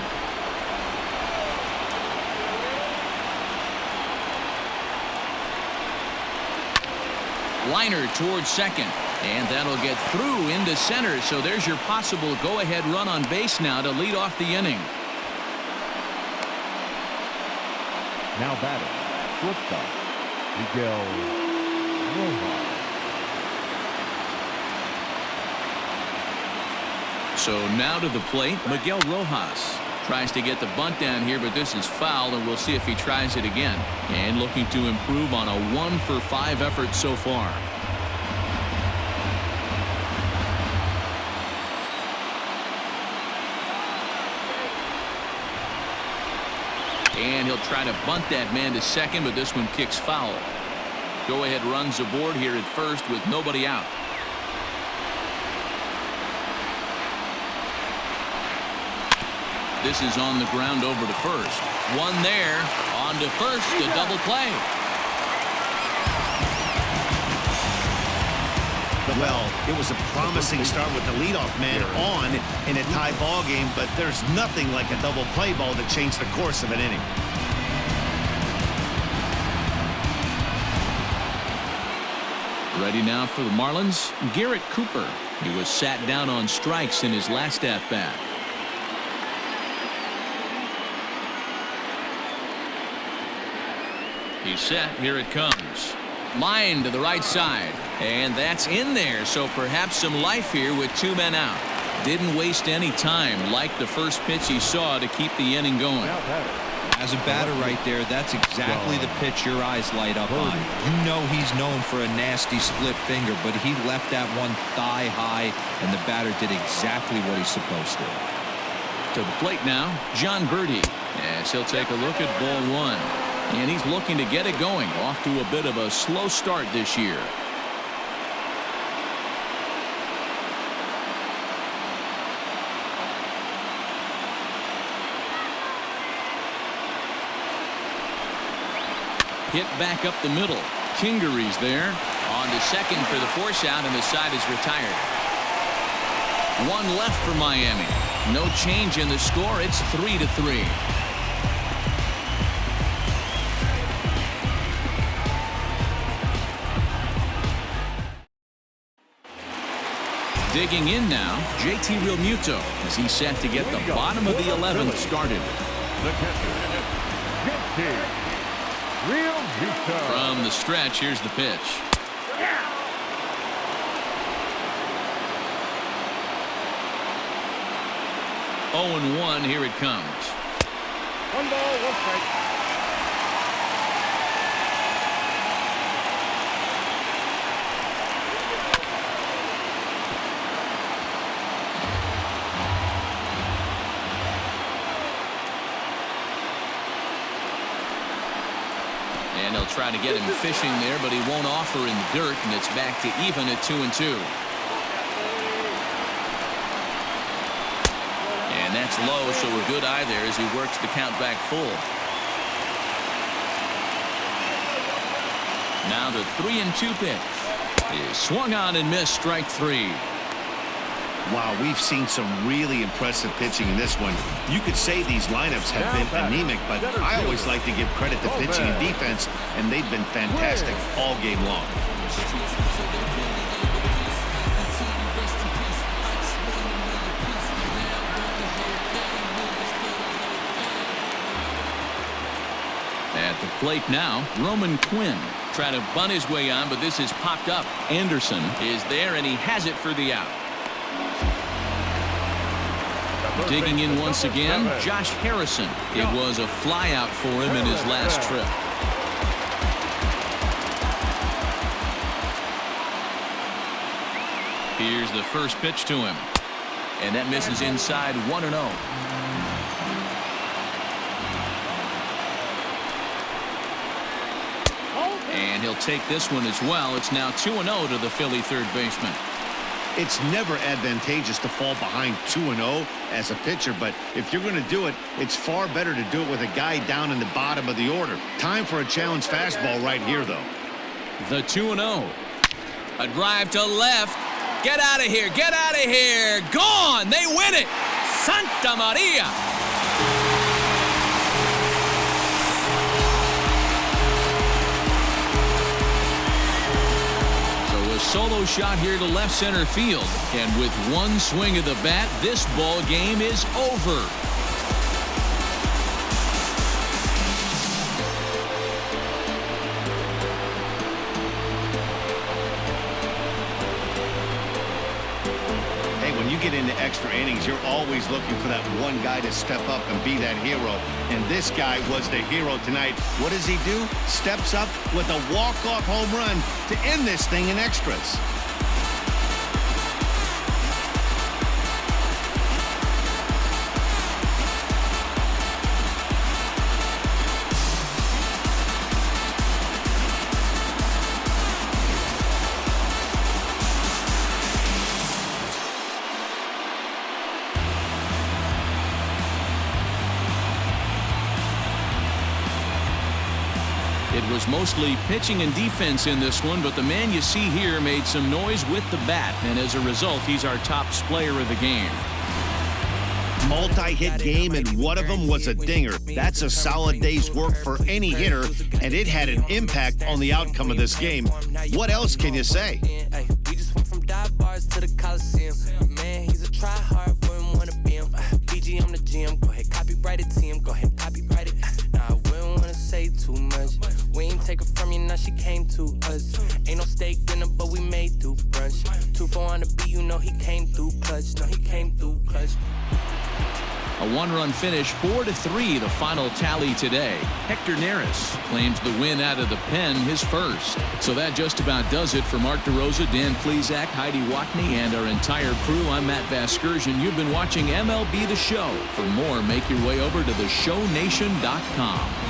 Liner towards second, and that'll get through into center. So there's your possible go-ahead run on base now to lead off the inning. Now batting, shortstop, Miguel Rojas. So now to the plate, Miguel Rojas tries to get the bunt down here, but this is foul, and we'll see if he tries it again. And looking to improve on a 1-for-5 effort so far. And he'll try to bunt that man to second, but this one kicks foul. Go-ahead runs aboard here at first with nobody out. This is on the ground over to first. One there, on to first, a double play. Well, it was a promising start with the leadoff man on in a tie ball game, but there's nothing like a double play ball to change the course of an inning. Ready now for the Marlins, Garrett Cooper. He was sat down on strikes in his last at-bat. He's set. Here it comes. Line to the right side. And that's in there. So perhaps some life here with 2 men out. Didn't waste any time like the first pitch he saw to keep the inning going. As a batter right there, that's exactly the pitch your eyes light up on. You know he's known for a nasty split finger, but he left that one thigh high, and the batter did exactly what he's supposed to. To the plate now, John Birdie. As he'll take a look at ball 1. And he's looking to get it going. Off to a bit of a slow start this year. Hit back up the middle. Kingery's there. On to second for the force out, and the side is retired. 1 left for Miami. No change in the score. It's 3-3. Digging in now, JT Realmuto as he's set to get the bottom of the 11th started. The catcher, JT Realmuto. From the stretch, here's the pitch. 0-1, here it comes. 1 ball, 1 strike. And they'll try to get him fishing there, but he won't offer in the dirt, and it's back to even at 2-2. And that's low, so a good eye there as he works the count back full. Now the 3-2 pitch is swung on and missed, strike 3. Wow, we've seen some really impressive pitching in this one. You could say these lineups have been anemic, but I always like to give credit to pitching and defense, and they've been fantastic all game long. At the plate now, Roman Quinn. Trying to bunt his way on, but this has popped up. Anderson is there, and he has it for the out. Digging in once again, Josh Harrison. It was a flyout for him in his last trip. Here's the first pitch to him. And that misses inside 1-0. And he'll take this one as well. It's now 2-0 to the Philly third baseman. It's never advantageous to fall behind 2-0 as a pitcher, but if you're going to do it, it's far better to do it with a guy down in the bottom of the order. Time for a challenge fastball right here, though. The 2-0. A drive to left. Get out of here. Get out of here. Gone. They win it. Santa Maria. Solo shot here to left center field, and with one swing of the bat, this ball game is over. Hey, when you get into extra innings, you're always looking for that one guy to step up and be that hero. And this guy was the hero tonight. What does he do? Steps up with a walk-off home run to end this thing in extras. It was mostly pitching and defense in this one, but the man you see here made some noise with the bat, and as a result, he's our top player of the game. Multi-hit game, and one of them was a dinger. That's a solid day's work for any hitter, and it had an impact on the outcome of this game. What else can you say? We just went from dive bars to the Coliseum. Man, he's a try-hard, wouldn't want to be him. PG on the gym, go ahead, copyright it to him. Go ahead, copyright it. Nah, I wouldn't want to say too much. We ain't take her from you, now she came to us. Ain't no steak dinner, but we made through brunch. 2-4 on the beat, you know he came through clutch. No, he came through clutch. A one-run finish, 4-3, the final tally today. Hector Neris claims the win out of the pen, his first. So that just about does it for Mark DeRosa, Dan Plesac, Heidi Watney, and our entire crew. I'm Matt Vasgersian. You've been watching MLB The Show. For more, make your way over to theshownation.com.